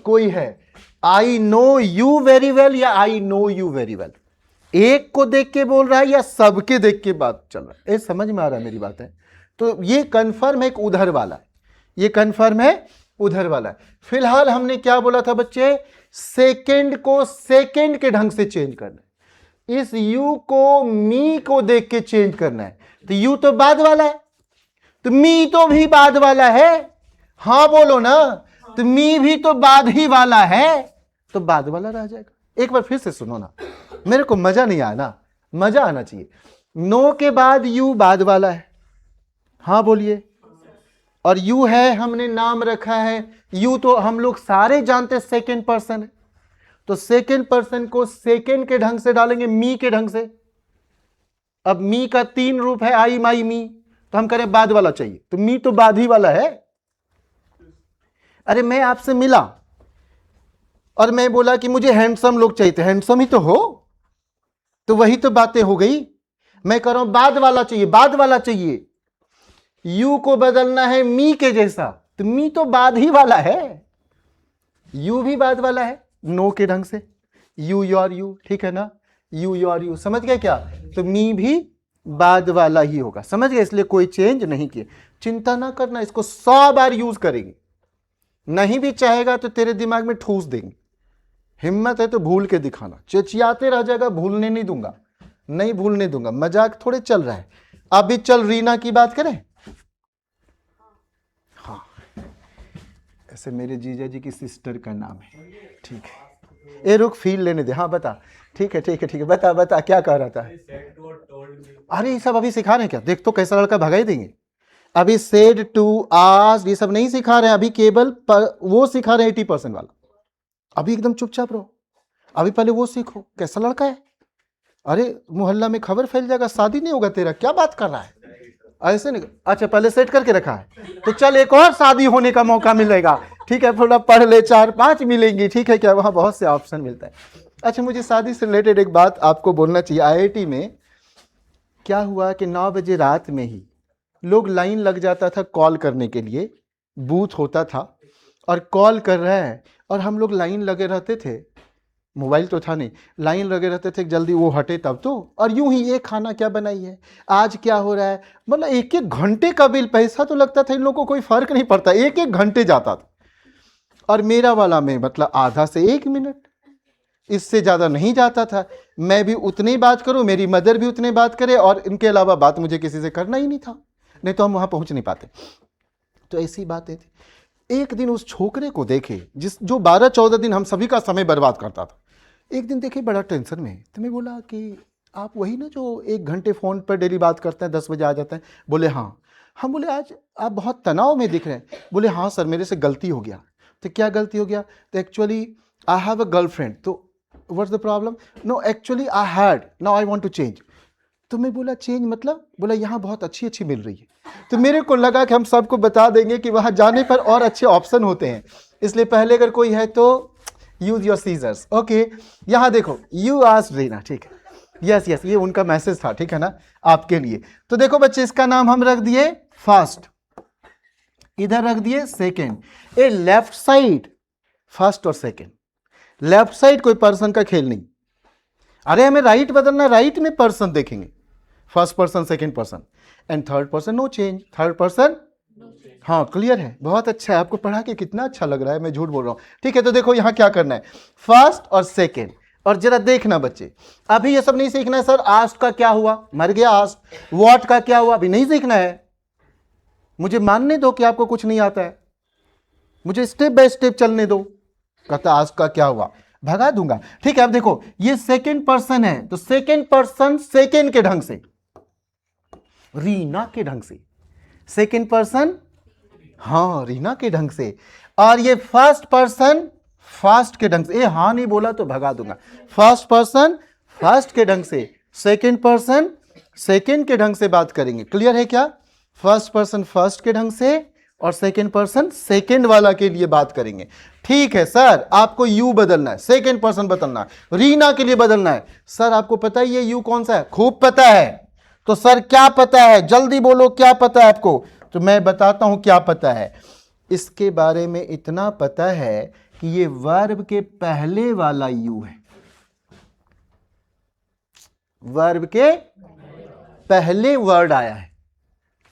Speaker 2: कोई है। I know you very well या I know you very well, एक को देख के बोल रहा है या सबके देख के बात चल रहा है? ये समझ में आ रहा है मेरी बात है? तो ये कन्फर्म है, एक उधर वाला है, ये कन्फर्म है उधर वाला है। फिलहाल हमने क्या बोला था बच्चे? सेकेंड को सेकेंड के ढंग से चेंज करना है, इस यू को मी को देख के चेंज करना है। तो यू तो बाद वाला है, तो मी तो भी बाद वाला है। हाँ बोलो ना, तो मी भी तो बाद ही वाला है, तो बाद वाला रह जाएगा। एक बार फिर से सुनो ना, मेरे को मजा नहीं आया ना, मजा आना चाहिए। नो के बाद यू बाद वाला है, हाँ बोलिए, और यू है, हमने नाम रखा है यू, तो हम लोग सारे जानते सेकेंड पर्सन है, तो सेकेंड पर्सन को सेकेंड के ढंग से डालेंगे, मी के ढंग से। अब मी का 3 रूप है, आई, माई, मी, तो हम करें बाद वाला चाहिए, तो मी तो बाद ही वाला है। अरे मैं आपसे मिला और मैं बोला कि मुझे हैंडसम लोग चाहिए थे, हैंडसम ही तो हो, तो वही तो बातें हो गई। मैं कह रहा हूं बाद वाला चाहिए, बाद वाला चाहिए। यू को बदलना है मी के जैसा, तो मी तो बाद ही वाला है, यू भी बाद वाला है नो के ढंग से, यू योर यू, ठीक है ना, यू योर यू, समझ गए क्या? तो मी भी बाद वाला ही होगा, समझ गए? इसलिए कोई चेंज नहीं किए, चिंता ना करना, इसको 100 बार यूज करेंगे, नहीं भी चाहेगा तो तेरे दिमाग में ठूस देंगे, हिम्मत है तो भूल के दिखाना, चिचियाते रह जाएगा, भूलने नहीं दूंगा, नहीं भूलने दूंगा, मजाक थोड़े चल रहा है। अभी चल रीना की बात करें। हाँ, ऐसे मेरे जीजा जी की सिस्टर का नाम है, ठीक है। ए रुक, फील लेने दे, हाँ बता, ठीक है ठीक है ठीक है, बता बता क्या कह रहा था? अरे ये सब अभी सिखा रहे हैं क्या? देख तो कैसा लड़का भगा ही देंगे। अभी सेड टू आस्क्ड ये सब नहीं सिखा रहे हैं, अभी केवल वो सिखा रहे हैं 80% वाला। अभी एकदम चुपचाप रहो, अभी पहले वो सीखो, कैसा लड़का है। अरे मोहल्ला में खबर फैल जाएगा, शादी नहीं होगा तेरा, क्या बात कर रहा है, ऐसे नहीं। अच्छा पहले सेट करके रखा है, तो चल एक और शादी होने का मौका मिलेगा, ठीक है, थोड़ा पढ़ ले, 4-5 मिलेंगी, ठीक है क्या, वहां बहुत से ऑप्शन मिलता है। अच्छा मुझे शादी से रिलेटेड एक बात आपको बोलना चाहिए। IIT में क्या हुआ कि 9 बजे रात में ही लोग लाइन लग जाता था कॉल करने के लिए, बूथ होता था और कॉल कर रहे हैं, और हम लोग लाइन लगे रहते थे, मोबाइल तो था नहीं, लाइन लगे रहते थे, जल्दी वो हटे तब तो, और यूं ही ये खाना क्या बनाई है, आज क्या हो रहा है, मतलब 1-1 घंटे का बिल, पैसा तो लगता था इन लोगों को कोई फर्क नहीं पड़ता, 1-1 घंटे जाता था। और मेरा वाला में मतलब आधा से 1 मिनट, इससे ज्यादा नहीं जाता था। मैं भी उतनी ही बात करूं, मेरी मदर भी उतनी बात करे, और इनके अलावा बात मुझे किसी से करना ही नहीं था, नहीं तो हम वहां पहुंच नहीं पाते। तो ऐसी बातें थी। एक दिन उस छोकरे को देखे जो 12-14 दिन हम सभी का समय बर्बाद करता था, एक दिन देखे बड़ा टेंशन में, तो मैं बोला कि आप वही ना जो 1 घंटे फोन पर डेली बात करते हैं, 10 बजे आ जाते हैं? बोले हाँ। हम बोले आज आप बहुत तनाव में दिख रहे हैं। बोले हाँ सर मेरे से गलती हो गया। तो क्या गलती हो गया? तो actually I have a girlfriend. तो what's the problem? No actually I had, now I want to change. तो मैं बोला चेंज मतलब? बोला यहाँ बहुत अच्छी अच्छी मिल रही है। तो मेरे को लगा कि हम सबको बता देंगे कि वहां जाने पर और अच्छे ऑप्शन होते हैं, इसलिए पहले अगर कोई है तो यूज योर सीजर्स। ओके, यहां देखो, यू आस्क्ड रीना, ठीक है, यस यस, ये उनका मैसेज था, ठीक है ना, आपके लिए। तो देखो बच्चे, इसका नाम हम रख दिए फर्स्ट, इधर रख दिए सेकेंड। ए लेफ्ट साइड फर्स्ट और सेकेंड, लेफ्ट साइड कोई पर्सन का खेल नहीं। अरे हमें राइट बदलना, राइट में पर्सन देखेंगे, first person, second person and third person, no change, third person. हाँ क्लियर है, बहुत अच्छा है, आपको पढ़ा के कितना अच्छा लग रहा है, मैं झूठ बोल रहा हूं। ठीक है, तो देखो यहां क्या करना है, फर्स्ट और सेकेंड। और जरा देखना बच्चे, अभी ये सब नहीं सीखना है सर, आस्क का क्या हुआ, मर गया आस्क, व्हाट का क्या हुआ, अभी नहीं सीखना है। मुझे मानने दो कि आपको कुछ नहीं आता है, मुझे स्टेप बाय स्टेप चलने दो। कहता आस्क का क्या हुआ, भगा दूंगा। ठीक है, अब देखो ये सेकेंड पर्सन है, तो सेकेंड पर्सन सेकेंड के ढंग से, रीना के ढंग से, सेकेंड पर्सन हाँ रीना के ढंग से, और ये फर्स्ट पर्सन फर्स्ट के ढंग से। ए हाँ नहीं बोला तो भगा दूंगा। फर्स्ट पर्सन फर्स्ट के ढंग से, सेकेंड पर्सन सेकेंड के ढंग से बात करेंगे। क्लियर है क्या? फर्स्ट पर्सन फर्स्ट के ढंग से और सेकेंड पर्सन सेकेंड वाला के लिए बात करेंगे। ठीक है सर, आपको यू बदलना है, सेकेंड पर्सन बदलना है, रीना के लिए बदलना है। सर आपको पता है ये यू कौन सा है? खूब पता है। तो सर क्या पता है, जल्दी बोलो क्या पता है आपको। तो मैं बताता हूं क्या पता है। इसके बारे में इतना पता है कि ये वर्ब के पहले वाला यू है, वर्ब के पहले वर्ड आया है,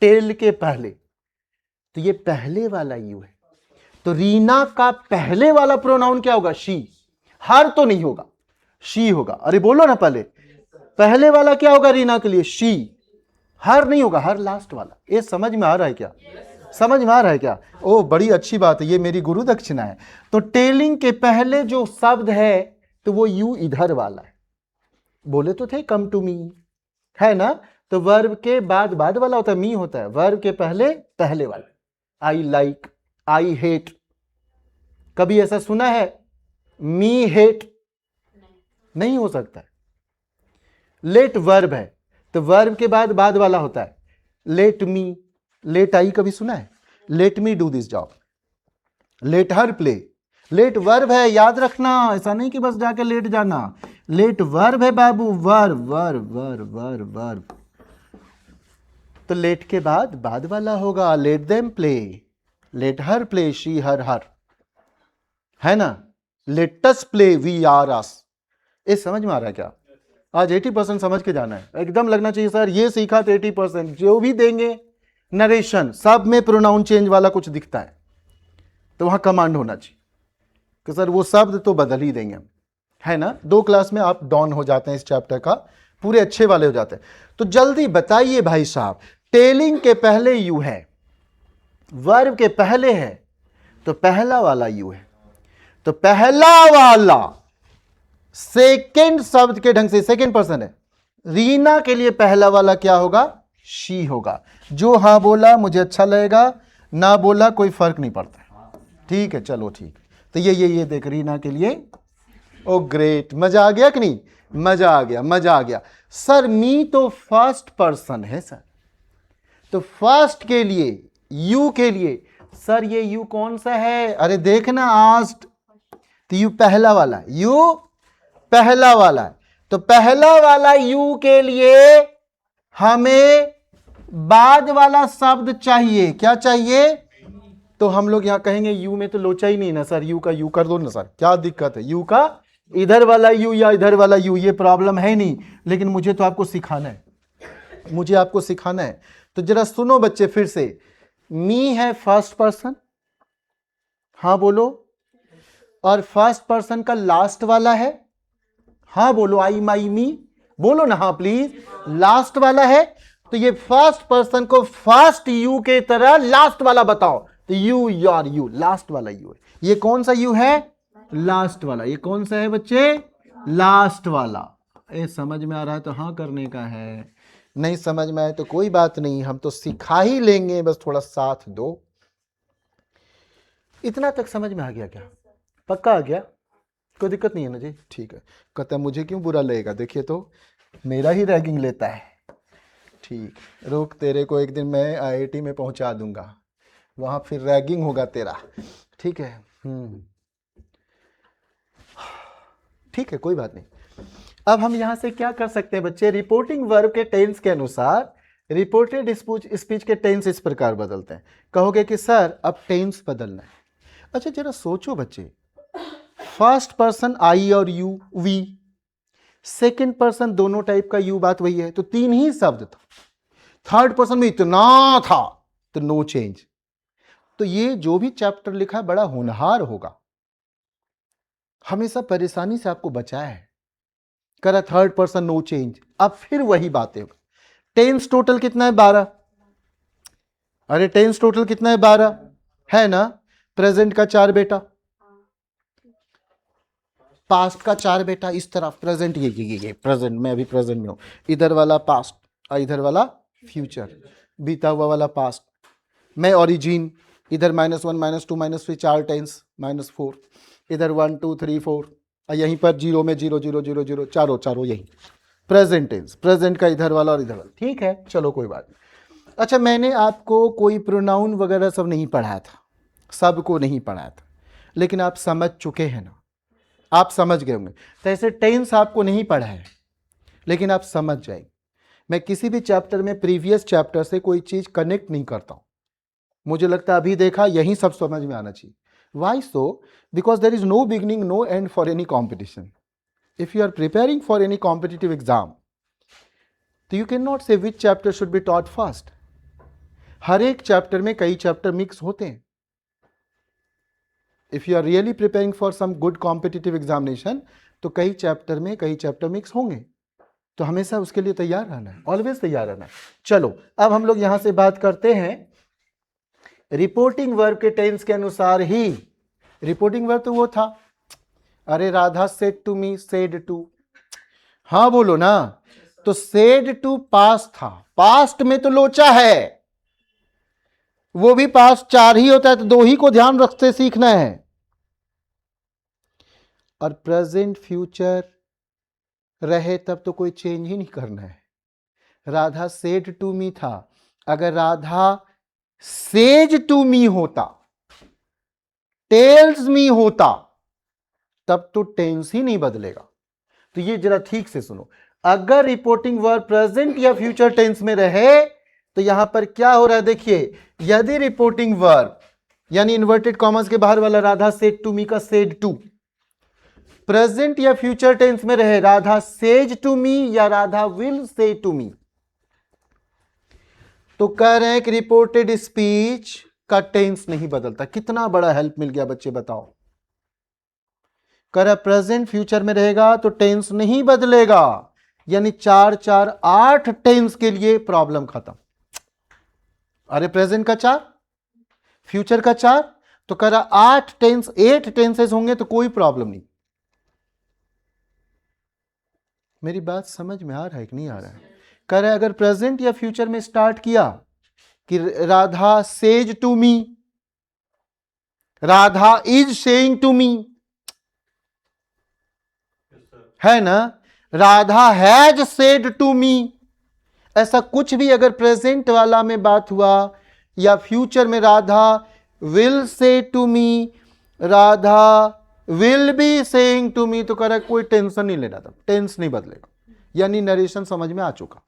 Speaker 2: टेल के पहले, तो ये पहले वाला यू है। तो रीना का पहले वाला प्रोनाउन क्या होगा? शी। हर तो नहीं होगा, शी होगा। अरे बोलो ना पहले, पहले वाला क्या होगा रीना के लिए? शी। हर नहीं होगा, हर लास्ट वाला। ये समझ में आ रहा है क्या? समझ में आ रहा है क्या? ओ बड़ी अच्छी बात है, ये मेरी गुरु दक्षिणा है। तो टेलिंग के पहले जो शब्द है तो वो यू इधर वाला है। बोले तो थे कम टू मी, है ना? तो वर्ब के बाद बाद वाला होता है, मी होता है, वर्ब के पहले पहले वाला। आई लाइक, आई हेट, कभी ऐसा सुना है मी हेट? नहीं हो सकता। लेट वर्ब है तो वर्ब के बाद बाद वाला होता है, लेट मी, लेट आई कभी सुना है? Let me do this job, let her play. Let verb है, याद रखना, ऐसा नहीं कि बस जाके लेट जाना। लेट वर्ब है बाबू, verb verb verb verb verb. तो लेट के बाद वाला होगा, let them play, let her play, she her her, है ना। Let us play, we are us. ये समझ में आ रहा है क्या? आज 80% समझ के जाना है, एकदम लगना चाहिए सर ये सीखा तो 80%। जो भी देंगे नरेशन सब में प्रोनाउन चेंज वाला कुछ दिखता है तो वहां कमांड होना चाहिए कि सर वो शब्द तो बदल ही देंगे हम, है ना। 2 क्लास में आप डाउन हो जाते हैं इस चैप्टर का, पूरे अच्छे वाले हो जाते हैं। तो जल्दी बताइए भाई साहब, टेलिंग के पहले यू है, वर्ब के पहले है, तो पहला वाला यू है, तो पहला वाला सेकेंड शब्द के ढंग से सेकेंड पर्सन है। रीना के लिए पहला वाला क्या होगा? शी होगा। जो हां बोला मुझे अच्छा लगेगा, ना बोला कोई फर्क नहीं पड़ता। ठीक है, चलो ठीक। तो ये देख रीना के लिए, ओ ग्रेट, मजा आ गया कि नहीं? मजा आ गया, मजा आ गया। सर मी तो फर्स्ट पर्सन है सर, तो फर्स्ट के लिए यू के लिए सर ये यू कौन सा है? अरे देखना आस्ट, तो यू पहला वाला, यू पहला वाला है। तो पहला वाला यू के लिए हमें बाद वाला शब्द चाहिए। क्या चाहिए? तो हम लोग यहां कहेंगे यू में तो लोचा ही नहीं ना सर, यू का यू कर दो ना सर, क्या दिक्कत है? यू का इधर वाला यू या इधर वाला यू, ये प्रॉब्लम है नहीं, लेकिन मुझे तो आपको सिखाना है, मुझे आपको सिखाना है। तो जरा सुनो बच्चे फिर से, मी है फर्स्ट पर्सन, हां बोलो, और फर्स्ट पर्सन का लास्ट वाला है, हां बोलो, आई माई मी, बोलो ना, हां प्लीज, लास्ट वाला है। तो ये फर्स्ट पर्सन को फर्स्ट यू के तरह लास्ट वाला बताओ, तो यू योर यू, लास्ट वाला यू है। ये कौन सा यू है? लास्ट वाला। ये कौन सा है बच्चे? लास्ट वाला। ये समझ में आ रहा है तो हाँ करने का है, नहीं समझ में आए तो कोई बात नहीं, हम तो सिखा ही लेंगे, बस थोड़ा साथ दो। इतना तक समझ में आ गया क्या? पक्का आ गया? कोई दिक्कत नहीं है ना जी? ठीक है। कहता मुझे क्यों बुरा लगेगा, देखिए तो मेरा ही रैगिंग लेता है। ठीक, रुक, तेरे को एक दिन मैं आईआईटी में पहुंचा दूंगा, वहां फिर रैगिंग होगा तेरा, ठीक है? ठीक है, कोई बात नहीं। अब हम यहां से क्या कर सकते हैं बच्चे? रिपोर्टिंग वर्ब के टेंस के अनुसार रिपोर्टेड स्पीच के टेंस इस प्रकार बदलते हैं। कहोगे कि सर अब टेंस बदलना है। अच्छा जरा सोचो बच्चे, फर्स्ट पर्सन आई और यू, वी, सेकेंड पर्सन दोनों टाइप का यू, बात वही है, तो 3 ही शब्द था। थर्ड पर्सन में इतना था तो नो चेंज। तो ये जो भी चैप्टर लिखा है बड़ा होनहार होगा, हमेशा परेशानी से आपको बचाया है। करा थर्ड पर्सन नो चेंज, अब फिर वही बातें। टेंस टोटल कितना है? 12। अरे टेंस टोटल कितना है? 12 है ना। प्रेजेंट का 4 बेटा, पास्ट का 4 बेटा, इस तरफ प्रेजेंट, ये प्रेजेंट में, अभी प्रेजेंट में हूं, इधर वाला पास्ट और इधर वाला फ्यूचर, बीता हुआ वाला पास्ट में ओरिजिन, इधर -1 -2 -3 4 टेंस, -4, इधर 1 2 3 4, और यहीं पर 0 में 0 0 0 0, चारों यही प्रेजेंट टेंस, प्रेजेंट का इधर वाला और इधर वाला। ठीक है, चलो कोई बात नहीं। अच्छा मैंने आपको कोई प्रोनाउन वगैरह सब नहीं पढ़ाया था, सबको नहीं पढ़ाया था, लेकिन आप समझ चुके हैं ना, आप समझ गए होंगे। तो ऐसे टेंस आपको नहीं पढ़ा है लेकिन आप समझ जाएंगे। मैं किसी भी चैप्टर में प्रीवियस चैप्टर से कोई चीज कनेक्ट नहीं करता हूं, मुझे लगता है अभी देखा यही सब समझ में आना चाहिए। Why so? Because there is no beginning no end for any competition. If you are preparing for any competitive exam तो you can not say which chapter should be taught first. हर एक चैप्टर में कई chapter mix होते हैं। If you are really preparing for some good competitive examination तो कई chapter mix होंगे, तो हमेशा उसके लिए तैयार रहना है, ऑलवेज तैयार रहना है। चलो अब हम लोग यहां से बात करते हैं रिपोर्टिंग वर्ब के टेंस के अनुसार ही। रिपोर्टिंग वर्ब तो वो था, अरे Radha said to me, said to, हाँ बोलो ना। तो सेड टू पास्ट था, पास्ट में तो लोचा है, वो भी पास्ट 4 ही होता है, तो 2 ही को ध्यान रखते सीखना है। और प्रेजेंट फ्यूचर रहे तब तो कोई चेंज ही नहीं करना है। राधा सेड टू मी था, अगर राधा सेज टू मी होता, टेल्स मी होता, तब तो टेंस ही नहीं बदलेगा। तो ये जरा ठीक से सुनो, अगर रिपोर्टिंग वर्ब प्रेजेंट या फ्यूचर टेंस में रहे तो यहां पर क्या हो रहा है देखिए, यदि रिपोर्टिंग वर्ब यानी इन्वर्टेड कॉमर्स के बाहर वाला राधा सेड टू मी का सेड टू प्रेजेंट या फ्यूचर टेंस में रहे, राधा सेज टू मी या Radha will say to me, तो कह रहे हैं कि रिपोर्टेड स्पीच का टेंस नहीं बदलता। कितना बड़ा हेल्प मिल गया बच्चे बताओ। कह रहा प्रेजेंट फ्यूचर में रहेगा तो टेंस नहीं बदलेगा, यानी 4 4 8 टेंस के लिए प्रॉब्लम खत्म। अरे प्रेजेंट का 4 फ्यूचर का 4, तो कह रहा 8 टेंसेस होंगे तो कोई प्रॉब्लम नहीं। मेरी बात समझ में आ रहा है कि नहीं आ रहा है? कह रहा है अगर प्रेजेंट या फ्यूचर में स्टार्ट किया कि Radha says to me, Radha is saying to me, है ना, Radha has said to me, ऐसा कुछ भी अगर प्रेजेंट वाला में बात हुआ या फ्यूचर में Radha will say to me, Radha will be saying to me, तो कह रहा है कोई टेंशन नहीं लेना था, टेंस नहीं बदलेगा, यानी नरेशन समझ में आ चुका,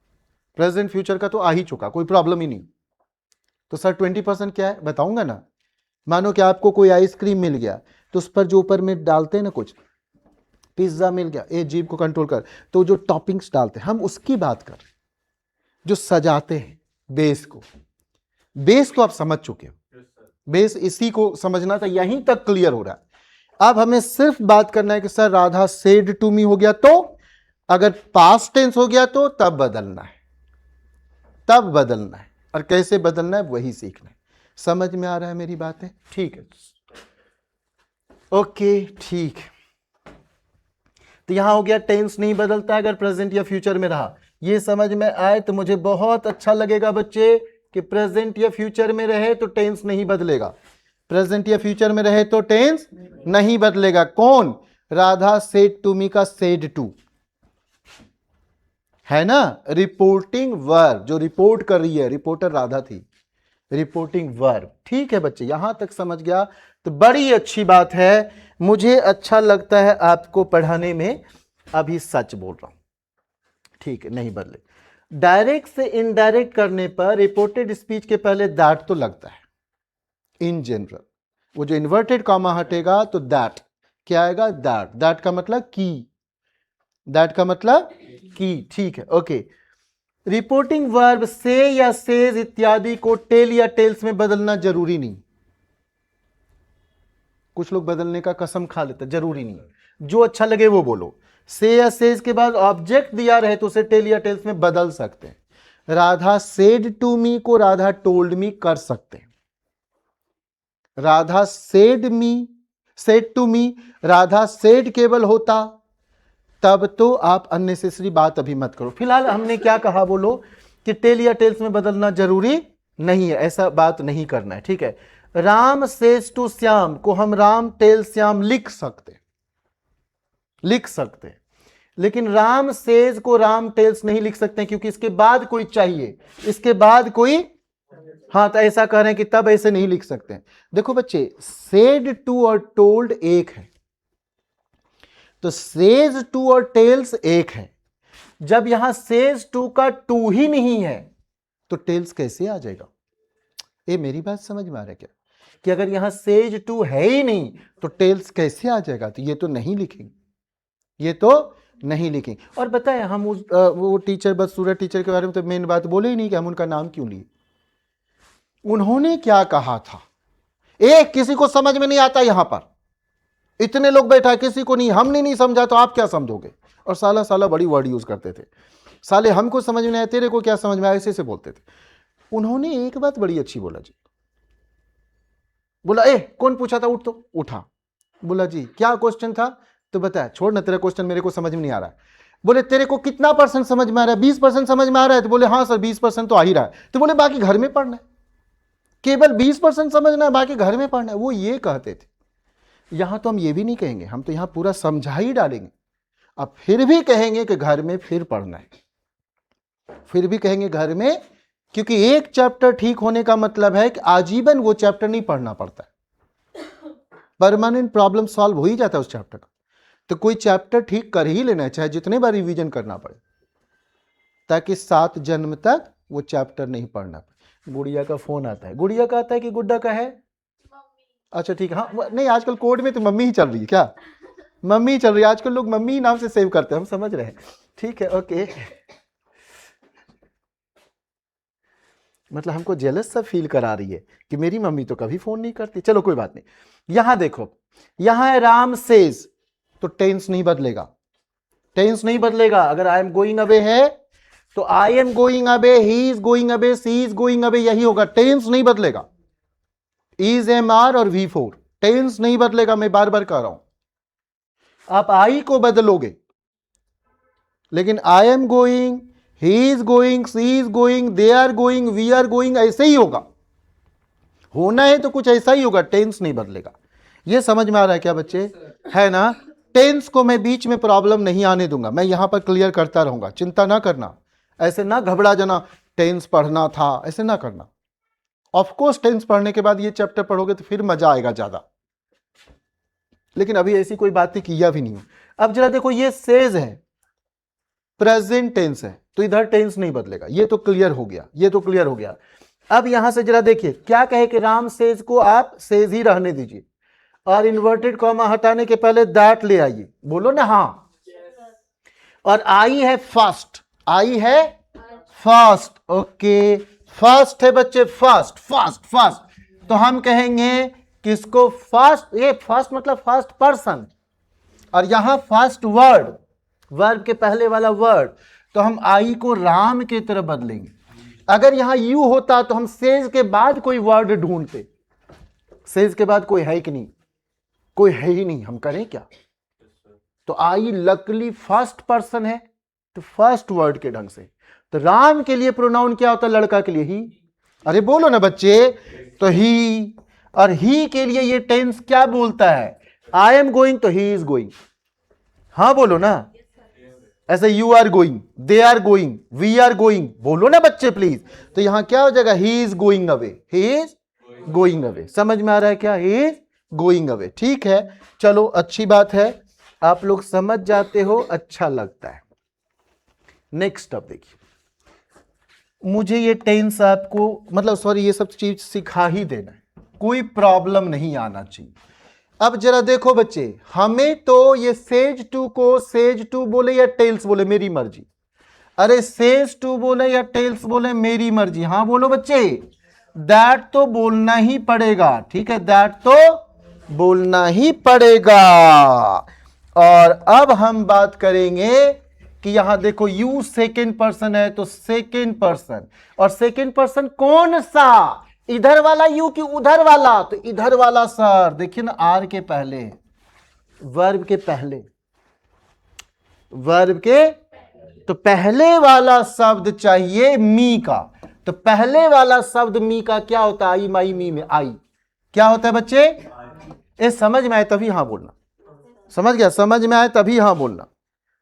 Speaker 2: प्रेजेंट फ्यूचर का तो आ ही चुका, कोई प्रॉब्लम ही नहीं। तो सर 20% क्या है बताऊंगा ना। मानो कि आपको कोई आइसक्रीम मिल गया तो उस पर जो ऊपर में डालते हैं ना, कुछ पिज्जा मिल गया, ए जीभ को कंट्रोल कर, तो जो टॉपिंग्स डालते हैं हम उसकी बात कर रहे हैं, जो सजाते हैं बेस को। बेस तो आप समझ चुके हो, बेस इसी को समझना था, यहीं तक क्लियर हो रहा है। अब हमें सिर्फ बात करना है कि sir Radha said to me हो गया तो, अगर पास्ट टेंस हो गया तो तब बदलना है, तब बदलना है, और कैसे बदलना है वही सीखना है। समझ में आ रहा है मेरी बातें? ठीक है, ओके ठीक। तो यहां हो गया टेंस नहीं बदलता अगर प्रेजेंट या फ्यूचर में रहा। ये समझ में आए तो मुझे बहुत अच्छा लगेगा बच्चे कि प्रेजेंट या फ्यूचर में रहे तो टेंस नहीं बदलेगा, प्रेजेंट या फ्यूचर में रहे तो टेंस नहीं बदलेगा। कौन? राधा सेड टू मी का सेड टू है ना, रिपोर्टिंग वर्ब जो रिपोर्ट कर रही है, रिपोर्टर राधा थी, रिपोर्टिंग वर्ब। ठीक है बच्चे, यहां तक समझ गया तो बड़ी अच्छी बात है, मुझे अच्छा लगता है आपको पढ़ाने में, अभी सच बोल रहा हूं। ठीक है, नहीं बदले। डायरेक्ट से इनडायरेक्ट करने पर रिपोर्टेड स्पीच के पहले दैट तो लगता है इन जनरल, वो जो इन्वर्टेड कॉमा हटेगा तो दैट क्या आएगा, दैट, दैट का मतलब की, दैट का मतलब की। ठीक है, ओके। रिपोर्टिंग वर्ब से या सेज इत्यादि को टेल या टेल्स में बदलना जरूरी नहीं। कुछ लोग बदलने का कसम खा लेते, जरूरी नहीं, जो अच्छा लगे वो बोलो। से या सेज के बाद ऑब्जेक्ट दिया रहे तो उसे टेल या टेल्स में बदल सकते हैं। राधा सेड टू मी को राधा टोल्ड मी कर सकते हैं, Radha said me, said to me, Radha said केवल होता तब तो आप अननेसेसरी बात अभी मत करो। फिलहाल हमने क्या कहा बोलो कि टेल या टेल्स में बदलना जरूरी नहीं है, ऐसा बात नहीं करना है। ठीक है, राम सेज टू श्याम को हम राम टेल श्याम लिख सकते, लिख सकते, लेकिन राम सेज को राम टेल्स नहीं लिख सकते क्योंकि इसके बाद कोई चाहिए, इसके बाद कोई, हाँ तो ऐसा कह रहे हैं कि तब ऐसे नहीं लिख सकते। देखो बच्चे, सेड टू और टोल्ड एक है, तो सेज टू और टेल्स एक है। जब यहां सेज टू का टू ही नहीं है तो टेल्स कैसे आ जाएगा? ये मेरी बात समझ में आ रहा है क्या, कि अगर यहां सेज टू है ही नहीं तो टेल्स कैसे आ जाएगा? तो ये तो नहीं लिखेंगे, ये तो नहीं लिखेंगे। और बताएं हम वो टीचर, बस सूरज टीचर के बारे में तो मेन बात बोले ही नहीं कि हम उनका नाम क्यों लिए। उन्होंने क्या कहा था, एक किसी को समझ में नहीं आता, यहां पर इतने लोग बैठा है किसी को नहीं, हमने नहीं समझा तो आप क्या समझोगे? और साला साला बड़ी वर्ड यूज करते थे, साले हमको समझ में नहीं आया, तेरे को क्या समझ में आया, ऐसे से बोलते थे। उन्होंने एक बात बड़ी अच्छी बोला जी, बोला ए कौन पूछा था, उठ तो उठा, बोला जी क्या क्वेश्चन था, तो बताया, छोड़ ना तेरा क्वेश्चन मेरे को समझ में नहीं आ रहा है। बोले तेरे को कितना % समझ में आ रहा है? 20% समझ में आ रहा है? तो बोले हाँ सर 20% तो आ ही रहा है। तो बोले बाकी घर में पढ़ना है, केवल 20% समझना है, बाकी घर में पढ़ना है। वो ये कहते थे। यहां तो हम ये भी नहीं कहेंगे, हम तो यहां पूरा समझा ही डालेंगे। अब फिर भी कहेंगे कि घर में फिर पढ़ना है, फिर भी कहेंगे घर में, क्योंकि एक चैप्टर ठीक होने का मतलब है कि आजीवन वो चैप्टर नहीं पढ़ना पड़ता है, परमानेंट प्रॉब्लम सॉल्व हो ही जाता है उस चैप्टर का। तो कोई चैप्टर ठीक कर ही लेना है, चाहे जितने बार रिवीजन करना पड़े, ताकि 7 जन्म तक वो चैप्टर नहीं पढ़ना पड़े। गुड़िया का फोन आता है, गुड़िया का आता है कि गुड्डा का है? अच्छा ठीक है, हाँ नहीं आजकल कोड में तो मम्मी ही चल रही है, क्या मम्मी ही चल रही है आजकल, लोग मम्मी ही नाम से सेव करते हैं, हम समझ रहे हैं, ठीक है ओके। मतलब हमको जेलस सा फील करा रही है कि मेरी मम्मी तो कभी फोन नहीं करती, चलो कोई बात नहीं। यहां देखो, यहां है राम सेज, तो टेंस नहीं बदलेगा, टेंस नहीं बदलेगा। अगर आई एम गोइंग अवे है तो I am going away, he is going away, she is going away, यही होगा, टेंस नहीं बदलेगा। इज, एम, आर और V4 टेंस नहीं बदलेगा, मैं बार बार कह रहा हूं। आप आई को बदलोगे, लेकिन I am going, he is going, she is going, they are going, we are going, ऐसे ही होगा। होना है तो कुछ ऐसा ही होगा, टेंस नहीं बदलेगा। ये समझ में आ रहा है क्या बच्चे? है ना? टेंस को मैं बीच में प्रॉब्लम नहीं आने दूंगा, मैं यहां पर क्लियर करता रहूंगा, चिंता ना करना। ऐसे ना घबरा जाना, टेंस पढ़ना था, ऐसे ना करना। ऑफ कोर्स टेंस पढ़ने के बाद ये चैप्टर पढ़ोगे तो फिर मजा आएगा ज्यादा, लेकिन अभी ऐसी कोई बात नहीं किया भी नहीं। अब जरा देखो, ये सेज है, प्रेजेंट टेंस है, तो इधर टेंस नहीं बदलेगा, ये तो क्लियर हो गया, ये तो क्लियर हो गया। अब यहां से जरा देखिए क्या कहे कि राम सेज को आप सेज ही रहने दीजिए, और इन्वर्टेड कॉमा हटाने के पहले दैट ले आइए, बोलो ना हाँ। और आई है फर्स्ट, आई है फर्स्ट, ओके फर्स्ट है बच्चे, फर्स्ट फर्स्ट फर्स्ट, तो हम कहेंगे किसको? फर्स्ट, ये फर्स्ट मतलब फर्स्ट पर्सन, और यहां फर्स्ट वर्ड, वर्ब के पहले वाला वर्ड, तो हम आई को राम की तरफ बदलेंगे। अगर यहां यू होता तो हम सेज के बाद कोई वर्ड ढूंढते, सेज के बाद कोई है कि नहीं? कोई है ही नहीं, हम करें क्या? तो आई लकली फर्स्ट पर्सन है, तो फर्स्ट वर्ड के ढंग से। तो राम के लिए प्रोनाउन क्या होता है? लड़का के लिए ही। अरे बोलो ना बच्चे, तो ही, और ही के लिए ये टेंस क्या बोलता है? आई एम गोइंग, तो ही इज गोइंग। हाँ बोलो ना, ऐसे you are going, they are going, we are going, बोलो ना बच्चे प्लीज। तो यहां क्या हो जाएगा? He is going away, he is going away. समझ में आ रहा है क्या? ही इज गोइंग अवे, ठीक है। चलो अच्छी बात है, आप लोग समझ जाते हो, अच्छा लगता है। नेक्स्ट अब देखिए, मुझे ये टेंस आपको मतलब सॉरी ये सब चीज सिखा ही देना है, कोई प्रॉब्लम नहीं आना चाहिए। अब जरा देखो बच्चे, हमें तो ये सेज टू को सेज टू बोले या टेल्स बोले मेरी मर्जी। अरे सेज टू बोले या टेल्स बोले मेरी मर्जी, हाँ बोलो बच्चे। दैट तो बोलना ही पड़ेगा, ठीक है, दैट तो बोलना ही पड़ेगा। और अब हम बात करेंगे कि यहां देखो यू सेकेंड पर्सन है, तो सेकेंड पर्सन, और सेकेंड पर्सन कौन सा? इधर वाला यू कि उधर वाला? तो इधर वाला सर, देखिए ना, आर के पहले, वर्ब के पहले, वर्ब के, तो पहले वाला शब्द चाहिए मी का। तो पहले वाला शब्द मी का क्या होता है? आई, माई, मी में आई क्या होता है बच्चे? ये समझ में आए तभी हाँ बोलना, समझ गया? समझ में आए तभी हाँ बोलना,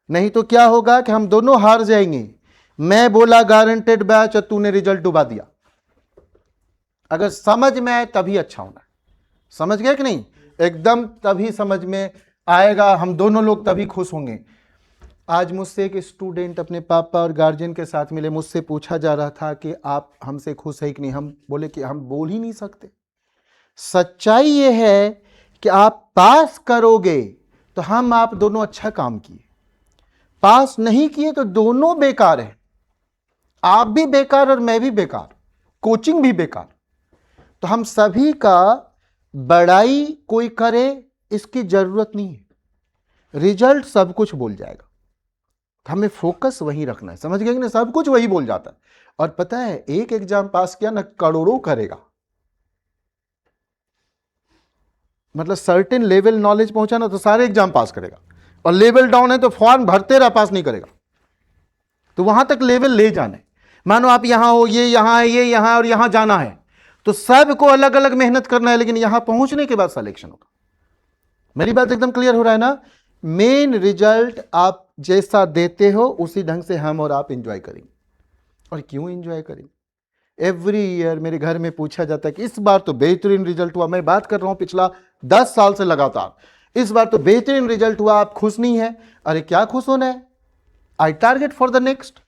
Speaker 2: नहीं तो क्या होगा कि हम दोनों हार जाएंगे। मैं बोला गारंटेड बैच और तूने रिजल्ट डुबा दिया। अगर समझ में आए तभी अच्छा होना, समझ गए कि नहीं? एकदम तभी समझ में आएगा, हम दोनों लोग तभी खुश होंगे। आज मुझसे एक स्टूडेंट अपने पापा और गार्जियन के साथ मिले, मुझसे पूछा जा रहा था कि आप हमसे खुश है कि नहीं। हम बोले कि हम बोल ही नहीं सकते। सच्चाई ये है कि आप पास करोगे तो हम आप दोनों अच्छा काम किए, पास नहीं किए तो दोनों बेकार है, आप भी बेकार और मैं भी बेकार, कोचिंग भी बेकार। तो हम सभी का बड़ाई कोई करे इसकी जरूरत नहीं है, रिजल्ट सब कुछ बोल जाएगा, हमें फोकस वहीं रखना है, समझ गए कि नहीं? सब कुछ वही बोल जाता है। और पता है एक एग्जाम पास किया ना करोड़ों करेगा, मतलब सर्टेन लेवल नॉलेज पहुंचा ना तो सारे एग्जाम पास करेगा, और लेवल डाउन है तो फॉर्म भरते रहा, पास नहीं करेगा। तो वहां तक लेवल ले जाना है। मानो आप यहां हो, ये यहां है, ये यहां और यहां जाना है, तो सबको अलग अलग मेहनत करना है, लेकिन यहां पहुंचने के बाद सिलेक्शन होगा। मेरी बात एकदम क्लियर हो रहा है ना? मेन रिजल्ट आप जैसा देते हो उसी ढंग से हम और आप एंजॉय करेंगे। और क्यों एंजॉय करेंगे? एवरी ईयर मेरे घर में पूछा जाता है कि इस बार तो बेहतरीन रिजल्ट हुआ। मैं बात कर रहा हूं पिछला 10 साल से लगातार, इस बार तो बेहतरीन रिजल्ट हुआ, आप खुश नहीं है? अरे क्या खुश होना है, आई टारगेट फॉर द नेक्स्ट।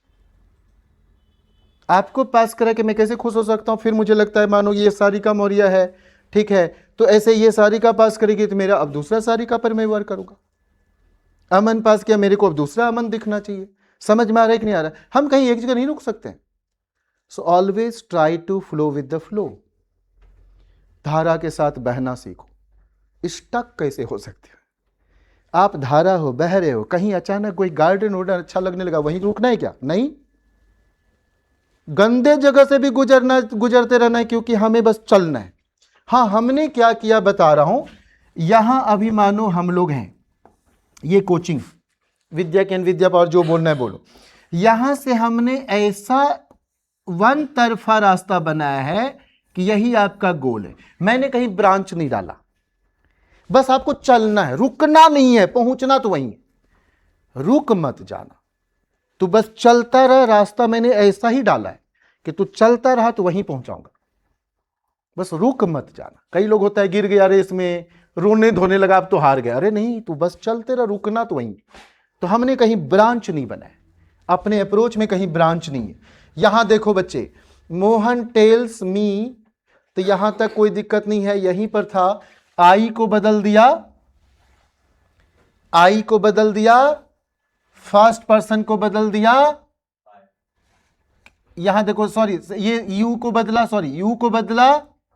Speaker 2: आपको पास करा कि मैं कैसे खुश हो सकता हूं? फिर मुझे लगता है मानो ये सारिका मौर्य है, ठीक है, तो ऐसे ये सारिका पास करेगी तो मेरा अब दूसरा सारिका पर मैं वर्क करूंगा। अमन पास किया, मेरे को अब दूसरा अमन दिखना चाहिए। समझ में आ रहा है कि नहीं आ रहा है? हम कहीं एक जगह नहीं रुक सकते। So always try to flow with the flow. धारा के साथ बहना सीखो। स्टक कैसे हो सकते हो? आप धारा हो, बह रहे हो, कहीं अचानक कोई गार्डन वार्डन अच्छा लगने लगा, वहीं रुकना है क्या? नहीं, गंदे जगह से भी गुजरते रहना है, क्योंकि हमें बस चलना है। हाँ, हमने क्या किया बता रहा हूं। यहां अभी मानो हम लोग हैं, ये कोचिंग विद्या ज्ञान विद्या पावर, जो बोलना है बोलो। यहां से हमने ऐसा वन तरफा रास्ता बनाया है कि यही आपका गोल है। मैंने कहीं ब्रांच नहीं डाला, बस आपको चलना है, रुकना नहीं है, पहुंचना तो वहीं है। रुक मत जाना, तू बस चलता रह। रास्ता मैंने ऐसा ही डाला है कि तू चलता रहा तो वहीं पहुंचाऊंगा, बस रुक मत जाना। कई लोग होता है गिर गया रेस में, रोने धोने लगा, अब तो हार गया। अरे नहीं, तू बस चलते रह, रुकना तो वहीं। तो हमने कहीं ब्रांच नहीं बनाया, अपने अप्रोच में कहीं ब्रांच नहीं है। यहां देखो बच्चे, मोहन टेल्स मी, तो यहां तक कोई दिक्कत नहीं है, यहीं पर था। आई को बदल दिया, आई को बदल दिया, फर्स्ट पर्सन को बदल दिया। यहां देखो, सॉरी, ये यू को बदला, सॉरी, यू को बदला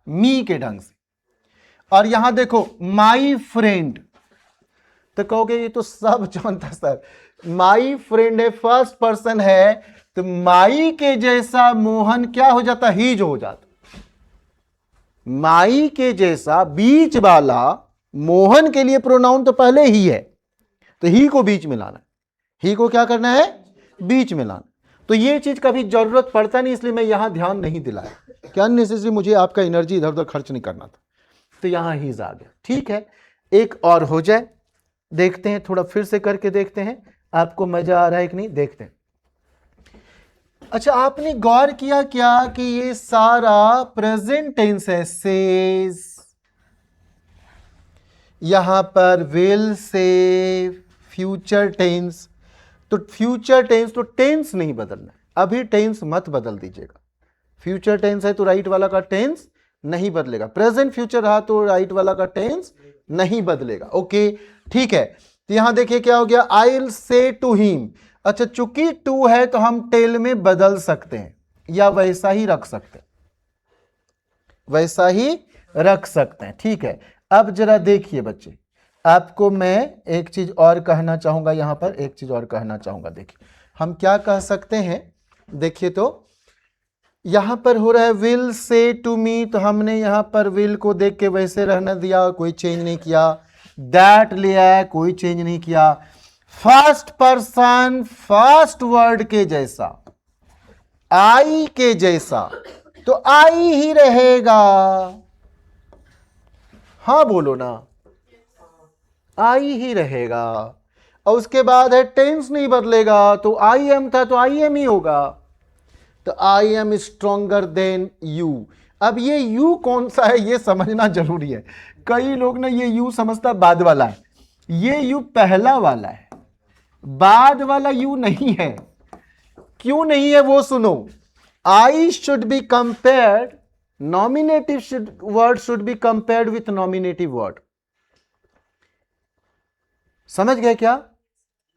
Speaker 2: मी के ढंग से। और यहां देखो माई फ्रेंड, तो कहोगे ये तो सब जानता सर, माई फ्रेंड है, फर्स्ट पर्सन है, तो माई के जैसा मोहन क्या हो जाता? हीज हो जाता। माई के जैसा बीच वाला मोहन के लिए प्रोनाउन तो पहले ही है, तो ही को बीच में लाना है। ही को क्या करना है? बीच में लाना। तो ये चीज कभी जरूरत पड़ता नहीं, इसलिए मैं यहां ध्यान नहीं दिलाया कि अननेसेसरी मुझे आपका एनर्जी इधर उधर खर्च नहीं करना था, तो यहां हीज आ गया। ठीक है, एक और हो जाए, देखते हैं, थोड़ा फिर से करके देखते हैं आपको मजा आ रहा है कि नहीं, देखते हैं। अच्छा, आपने गौर किया क्या कि ये सारा प्रेजेंट टेंस है? सेज, यहां पर विल से, फ्यूचर टेंस। तो फ्यूचर टेंस तो टेंस नहीं बदलना है, अभी टेंस मत बदल दीजिएगा। फ्यूचर टेंस है तो राइट वाला का टेंस नहीं बदलेगा। प्रेजेंट फ्यूचर रहा तो राइट वाला का टेंस नहीं बदलेगा। ओके, ठीक है। तो यहां देखिए क्या हो गया, I will say to him. अच्छा, चूंकि टू है तो हम टेल में बदल सकते हैं या वैसा ही रख सकते हैं, वैसा ही रख सकते हैं। ठीक है, अब जरा देखिए बच्चे, आपको मैं एक चीज और कहना चाहूंगा, यहां पर एक चीज और कहना चाहूंगा। देखिए हम क्या कह सकते हैं, देखिए तो यहां पर हो रहा है विल से टू मी, तो हमने यहां पर विल को देख के वैसे रहने दिया, कोई चेंज नहीं किया। दैट लिया है, कोई चेंज नहीं किया। फर्स्ट पर्सन फर्स्ट वर्ड के जैसा, आई के जैसा, तो आई ही रहेगा। हाँ बोलो ना, आई ही रहेगा। और उसके बाद है टेंस नहीं बदलेगा, तो आई एम था तो आई एम ही होगा। तो I am stronger then you. अब ये यू कौन सा है ये समझना जरूरी है। कई लोग ना ये यू समझता बाद वाला है, ये यू पहला वाला है, बाद वाला यू नहीं है। क्यों नहीं है वो सुनो। I should be compared, nominative word should be compared with nominative word. समझ गए क्या?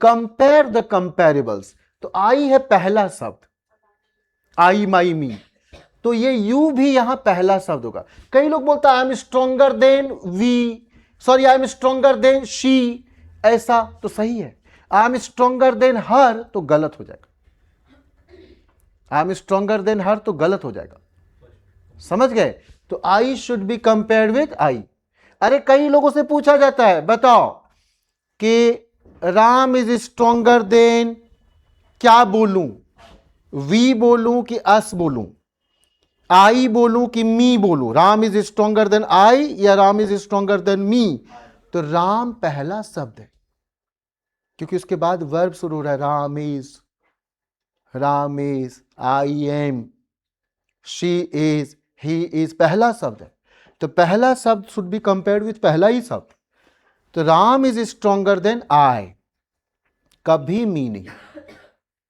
Speaker 2: Compare the comparables. तो आई है पहला शब्द, आई माई मी, तो ये यू भी यहां पहला शब्द होगा। कई लोग बोलता है I am stronger than we, sorry I am stronger than she, ऐसा तो सही है। I am stronger than her तो गलत हो जाएगा, I am stronger than her तो गलत हो जाएगा। समझ गए? तो I should be compared with I. अरे कई लोगों से पूछा जाता है, बताओ कि राम इज स्ट्रोंगर देन, क्या बोलूं, वी बोलूं कि अस बोलूं, आई बोलूं कि मी बोलूं? Ram is stronger than I या Ram is stronger than me? तो राम पहला शब्द है, क्योंकि उसके बाद वर्ब शुरू हो रहा है, Ram is, I am, she is, he is, पहला शब्द है। तो पहला शब्द शुड बी कंपेयर्ड विथ पहला ही शब्द। तो Ram is stronger than I, कभी मी नहीं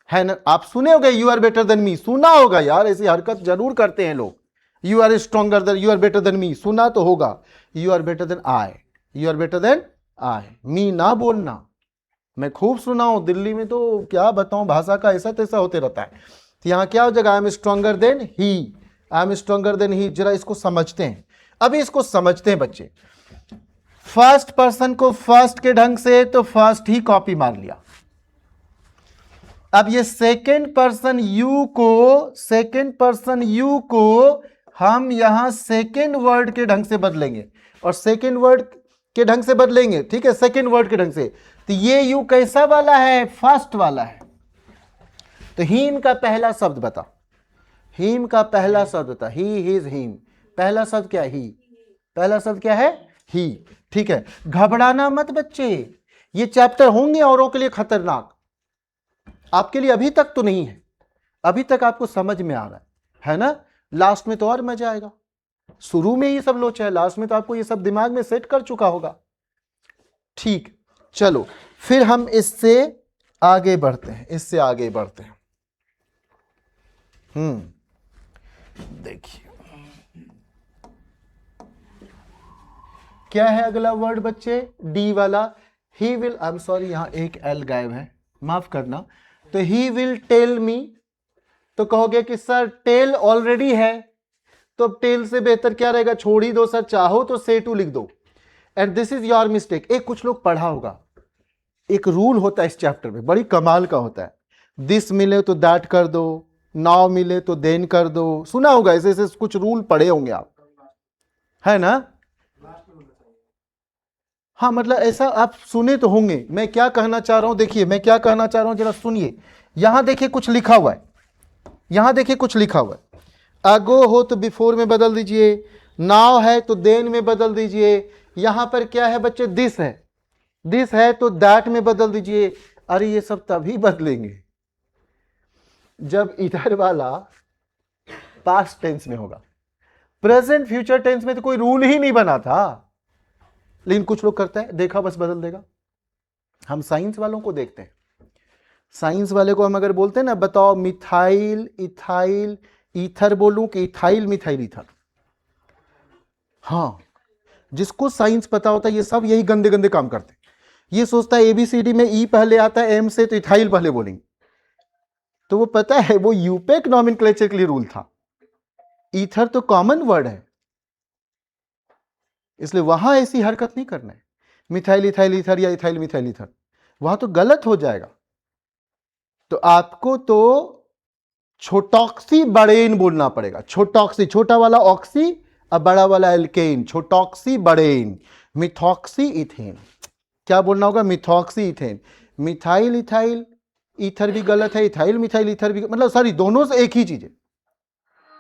Speaker 2: है ना। आप सुने होंगे you are better than me, सुना होगा यार, ऐसी हरकत जरूर करते हैं लोग। You are stronger than, you are better than me, सुना तो होगा। You are better than I, you are better than I, me ना बोलना। मैं खूब सुना हूं, दिल्ली में तो क्या बताऊं, भाषा का ऐसा तैसा होते रहता है। तो यहां क्या हो जाएगा, I am stronger than he, I am stronger than he. जरा इसको समझते हैं, अभी इसको समझते हैं बच्चे। फर्स्ट पर्सन को फर्स्ट के ढंग से तो फर्स्ट ही कॉपी मार लिया। अब ये सेकेंड पर्सन यू को हम यहां सेकेंड वर्ड के ढंग से बदलेंगे, और सेकेंड वर्ड के ढंग से बदलेंगे, ठीक है, सेकेंड वर्ड के ढंग से। तो ये यू कैसा वाला है, फर्स्ट वाला है। तो हीम का पहला शब्द बता, हीम का पहला शब्द बता, ही, हिज, हीम। पहला शब्द क्या है, ही। पहला शब्द क्या है, ही, ठीक है। घबराना मत बच्चे, ये चैप्टर होंगे औरों के लिए खतरनाक, आपके लिए अभी तक तो नहीं है, अभी तक आपको समझ में आ रहा है ना। लास्ट में तो और मजा आएगा, शुरू में ये सब लोचा है, लास्ट में तो आपको ये सब दिमाग में सेट कर चुका होगा। ठीक, चलो फिर हम इससे आगे बढ़ते हैं, इससे आगे बढ़ते हैं। देखिए क्या है अगला वर्ड बच्चे, डी वाला। He will, I am sorry यहां एक एल गायब है, माफ करना। तो ही विल टेल मी, तो कहोगे कि सर टेल ऑलरेडी है, तो अब टेल से बेहतर क्या रहेगा, छोड़ ही दो सर, चाहो तो से टू लिख दो। And this is your mistake. एक कुछ लोग पढ़ा होगा, एक रूल होता है इस चैप्टर में, बड़ी कमाल का होता है। दिस मिले तो दैट कर दो, नाउ मिले तो देन कर दो, सुना होगा ऐसे ऐसे कुछ रूल पढ़े होंगे आप, है ना। हाँ मतलब ऐसा आप सुने तो होंगे। मैं क्या कहना चाह रहा हूं, देखिए मैं क्या कहना चाह रहा हूं, जरा सुनिए। यहां देखिए कुछ लिखा हुआ है, यहां देखिए कुछ लिखा हुआ है। अगो हो तो बिफोर में बदल दीजिए, नाउ है तो देन में बदल दीजिए। यहां पर क्या है बच्चे, दिस है, दिस है तो दैट में बदल दीजिए। अरे ये सब तभी बदलेंगे जब इधर वाला पास्ट टेंस में होगा, प्रेजेंट फ्यूचर टेंस में तो कोई रूल ही नहीं बना था। लेकिन कुछ लोग करते हैं, देखा बस बदल देगा। हम साइंस वालों को देखते हैं, साइंस वाले को हम अगर बोलते हैं ना, बताओ मिथाइल इथाइल ईथर बोलूं कि इथाइल मिथाइल ईथर, हाँ जिसको साइंस पता होता है ये सब यही गंदे गंदे काम करते हैं। ये सोचता है एबीसीडी में ई पहले आता है एम से, तो इथाइल पहले बोलेंगे। तो वो पता है वो यूपेक नॉमेनक्लेचर के लिए रूल था, ईथर तो कॉमन वर्ड है, इसलिए वहां ऐसी हरकत नहीं करना है। मिथाइल इथाइल ईथर या इथाइल मिथाइल ईथर, वहां तो गलत हो जाएगा। तो आपको तो छोटॉक्सी बड़ेन बोलना पड़ेगा। छोटॉक्सी, छोटा वाला ऑक्सी और बड़ा वाला एल्केन, छोटॉक्सी बड़ेन। मिथॉक्सी इथेन, क्या बोलना होगा, methoxy ethane. Methyl ethyl ether भी गलत है, इथाइल मिथाइल ईथर भी, मतलब सॉरी दोनों से एक ही चीज है,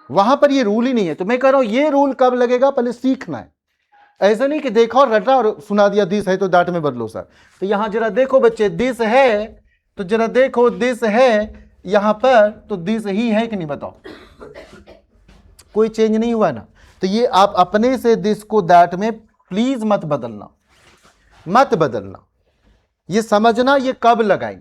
Speaker 2: वहां पर ये रूल ही नहीं है। तो मैं कह रहा हूं ये रूल कब लगेगा, पहले सीखना है। ऐसा नहीं कि देखा और रटा और सुना दिया, दिस है तो दैट में बदलो सर। तो यहां जरा देखो बच्चे, दिस है तो जरा देखो, दिस है यहां पर तो दिस ही है कि नहीं, बताओ कोई चेंज नहीं हुआ ना। तो ये आप अपने से दिस को दैट में प्लीज मत बदलना, मत बदलना। ये समझना ये कब लगाएं।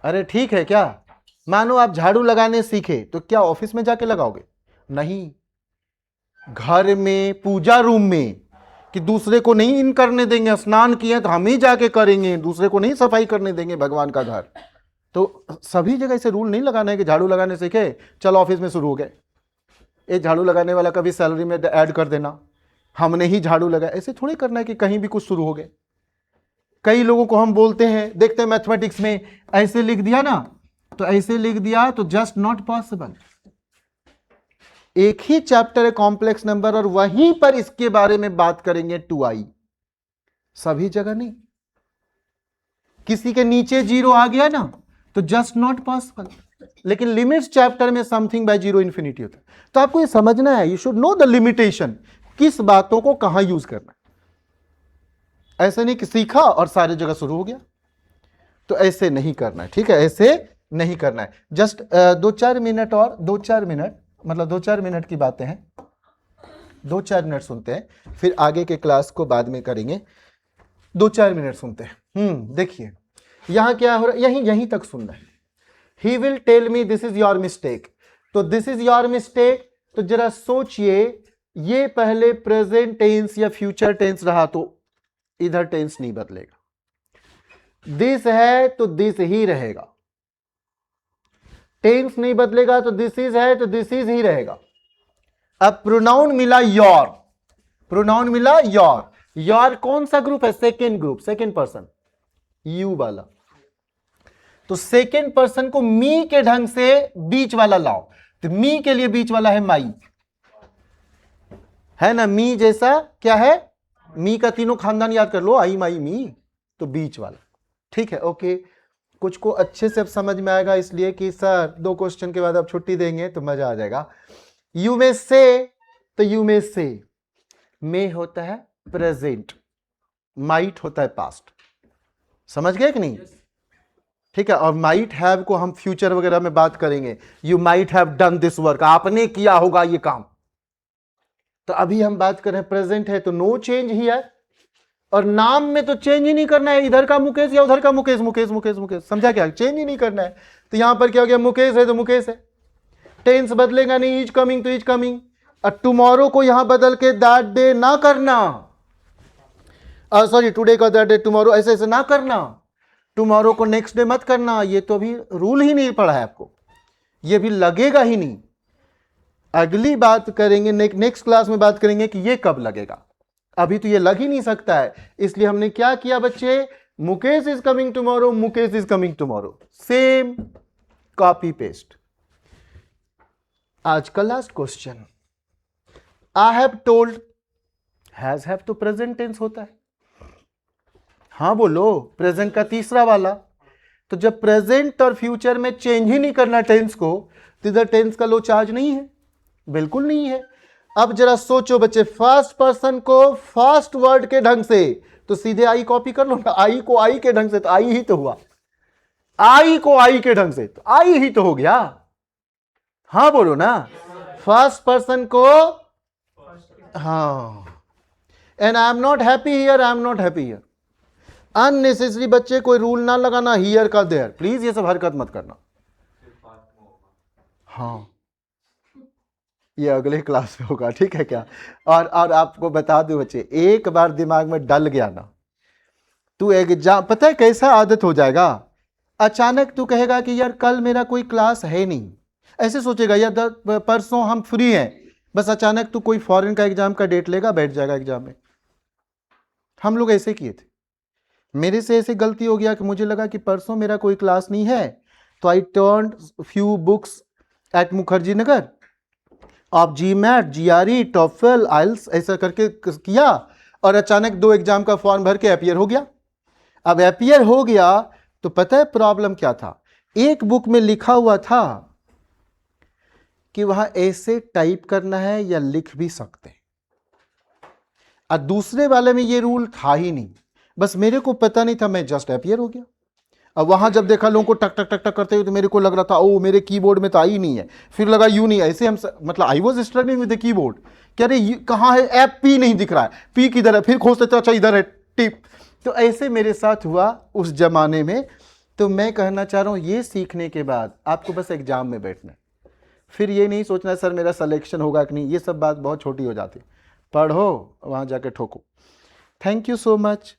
Speaker 2: अरे ठीक है, क्या मानो आप झाड़ू लगाने सीखे तो क्या ऑफिस में जाके लगाओगे, नहीं, घर में पूजा रूम में, कि दूसरे को नहीं इन करने देंगे, स्नान किए तो हम ही जाके करेंगे, दूसरे को नहीं सफाई करने देंगे भगवान का घर। तो सभी जगह से रूल नहीं लगाना है कि झाड़ू लगाने सीखे चलो ऑफिस में शुरू हो गए, ये झाड़ू लगाने वाला कभी सैलरी में ऐड कर देना, हमने ही झाड़ू लगाया, ऐसे थोड़ी करना है कि कहीं भी कुछ शुरू हो गए। कई लोगों को हम बोलते हैं, देखते हैं मैथमेटिक्स में ऐसे लिख दिया ना, तो ऐसे लिख दिया तो जस्ट नॉट पॉसिबल। एक ही चैप्टर है कॉम्प्लेक्स नंबर और वहीं पर इसके बारे में बात करेंगे 2i, सभी जगह नहीं। किसी के नीचे जीरो आ गया ना तो जस्ट नॉट पॉसिबल, लेकिन लिमिट्स चैप्टर में समथिंग बाय जीरो इंफिनिटी होता है। तो आपको ये समझना है, you should know the limitation, किस बातों को कहां यूज करना है। ऐसे नहीं कि सीखा और सारी जगह शुरू हो गया, तो ऐसे नहीं करना है, ठीक है, ऐसे नहीं करना है। जस्ट 2-4 मिनट और 2-4 मिनट, मतलब 2-4 मिनट की बातें हैं। 2-4 मिनट सुनते हैं, फिर आगे के क्लास को बाद में करेंगे। 2-4 मिनट सुनते हैं। देखिए यहां क्या हो रहा है, यहीं तक सुनना है। He will tell me this is your mistake, तो दिस इज योर मिस्टेक, तो जरा सोचिए, ये पहले प्रेजेंट टेंस या फ्यूचर टेंस रहा तो इधर टेंस नहीं बदलेगा। दिस है तो दिस ही रहेगा, टेंस नहीं बदलेगा, तो दिस इज है तो दिस इज ही रहेगा। अब प्रोनाउन मिला योर, प्रोनाउन मिला योर, योर कौन सा ग्रुप है, second group, second person, you वाला। तो सेकेंड पर्सन को मी के ढंग से बीच वाला लाओ, तो मी के लिए बीच वाला है माई, है ना, मी जैसा क्या है, मी का तीनों खानदान याद कर लो, आई माई मी, तो बीच वाला। ठीक है, ओके। कुछ को अच्छे से अब समझ में आएगा, इसलिए कि सर 2 क्वेश्चन के बाद अब छुट्टी देंगे तो मजा आ जाएगा। यू मे से, तो यू मे से, मे होता है प्रेजेंट, माइट होता है पास्ट, समझ गए कि नहीं? ठीक है, और माइट हैव को हम फ्यूचर वगैरह में बात करेंगे। You might have done this work, आपने किया होगा ये काम। तो अभी हम बात कर रहे हैं प्रेजेंट है, तो नो चेंज ही है, और नाम में तो चेंज ही नहीं करना है, इधर का मुकेश या उधर का मुकेश, मुकेश मुकेश मुकेश, समझा क्या, चेंज ही नहीं करना है। तो यहां पर क्या हो गया, मुकेश है तो मुकेश है, टेंस बदलेगा नहीं, इज कमिंग तो इज कमिंग। और टुमारो को यहां बदल के दैट डे ना करना, सॉरी टुडे का दैट डे टुमारो, ऐसे ऐसे ना करना, टुमारो को नेक्स्ट डे मत करना, ये तो अभी रूल ही नहीं पड़ा है आपको, ये भी लगेगा ही नहीं। अगली बात करेंगे, नेक्स्ट क्लास में बात करेंगे कि ये कब लगेगा, अभी तो ये लग ही नहीं सकता है। इसलिए हमने क्या किया बच्चे, Mukesh is coming tomorrow, Mukesh is coming tomorrow, same copy paste. आज का last question, I have told, has have तो प्रेजेंट टेंस होता है, हाँ बोलो, प्रेजेंट का तीसरा वाला। तो जब प्रेजेंट और फ्यूचर में चेंज ही नहीं करना टेंस को, तो इधर टेंस का लो चार्ज नहीं है, बिल्कुल नहीं है। अब जरा सोचो बच्चे, फर्स्ट पर्सन को फर्स्ट वर्ड के ढंग से, तो सीधे आई कॉपी कर लो ना, आई को आई के ढंग से, तो आई ही तो हुआ, आई को आई के ढंग से, तो आई ही तो हो गया, हाँ बोलो ना, फर्स्ट पर्सन को, हाँ, and I am not happy here, I am not happy here. Unnecessary बच्चे कोई रूल ना लगाना हियर का देयर, प्लीज ये सब हरकत मत करना। हाँ, ये अगले क्लास में होगा, ठीक है क्या। और आपको बता दूं बच्चे, एक बार दिमाग में डल गया ना, तू एग्जाम, पता है कैसा आदत हो जाएगा, अचानक तू कहेगा कि यार कल मेरा कोई क्लास है नहीं, ऐसे सोचेगा यार परसों हम फ्री हैं, बस अचानक तू कोई फॉरेन का एग्जाम का डेट लेगा, बैठ जाएगा एग्जाम में। हम लोग ऐसे किए थे, मेरे से ऐसे गलती हो गया कि मुझे लगा कि परसों मेरा कोई क्लास नहीं है, तो I turn few books at Mukherjee Nagar of GMAT, GRE, टॉफल, आइल्स, ऐसा करके किया, और अचानक 2 एग्जाम का फॉर्म भर के अपीयर हो गया। अब अपीयर हो गया तो पता है प्रॉब्लम क्या था, एक बुक में लिखा हुआ था कि वहां ऐसे टाइप करना है या लिख भी सकते, और दूसरे वाले में ये रूल था ही नहीं, बस मेरे को पता नहीं था, मैं जस्ट अपीयर हो गया। अब वहां जब देखा लोगों को टक टक टक टक करते हुए, तो मेरे को लग रहा था ओ मेरे कीबोर्ड में तो आई नहीं है, फिर लगा यू नहीं, ऐसे हम मतलब I was struggling with the keyboard, कह रहे कहाँ है ऐप, पी नहीं दिख रहा है, पी किधर है, फिर खोजते थे, अच्छा इधर है टिप। तो ऐसे मेरे साथ हुआ उस जमाने में। तो मैं कहना चाह रहा हूँ, ये सीखने के बाद आपको बस एग्जाम में बैठना है, फिर ये नहीं सोचना सर मेरा सिलेक्शन होगा कि नहीं, ये सब बात बहुत छोटी हो जाती है, पढ़ो वहाँ जाके ठोको। Thank you so much.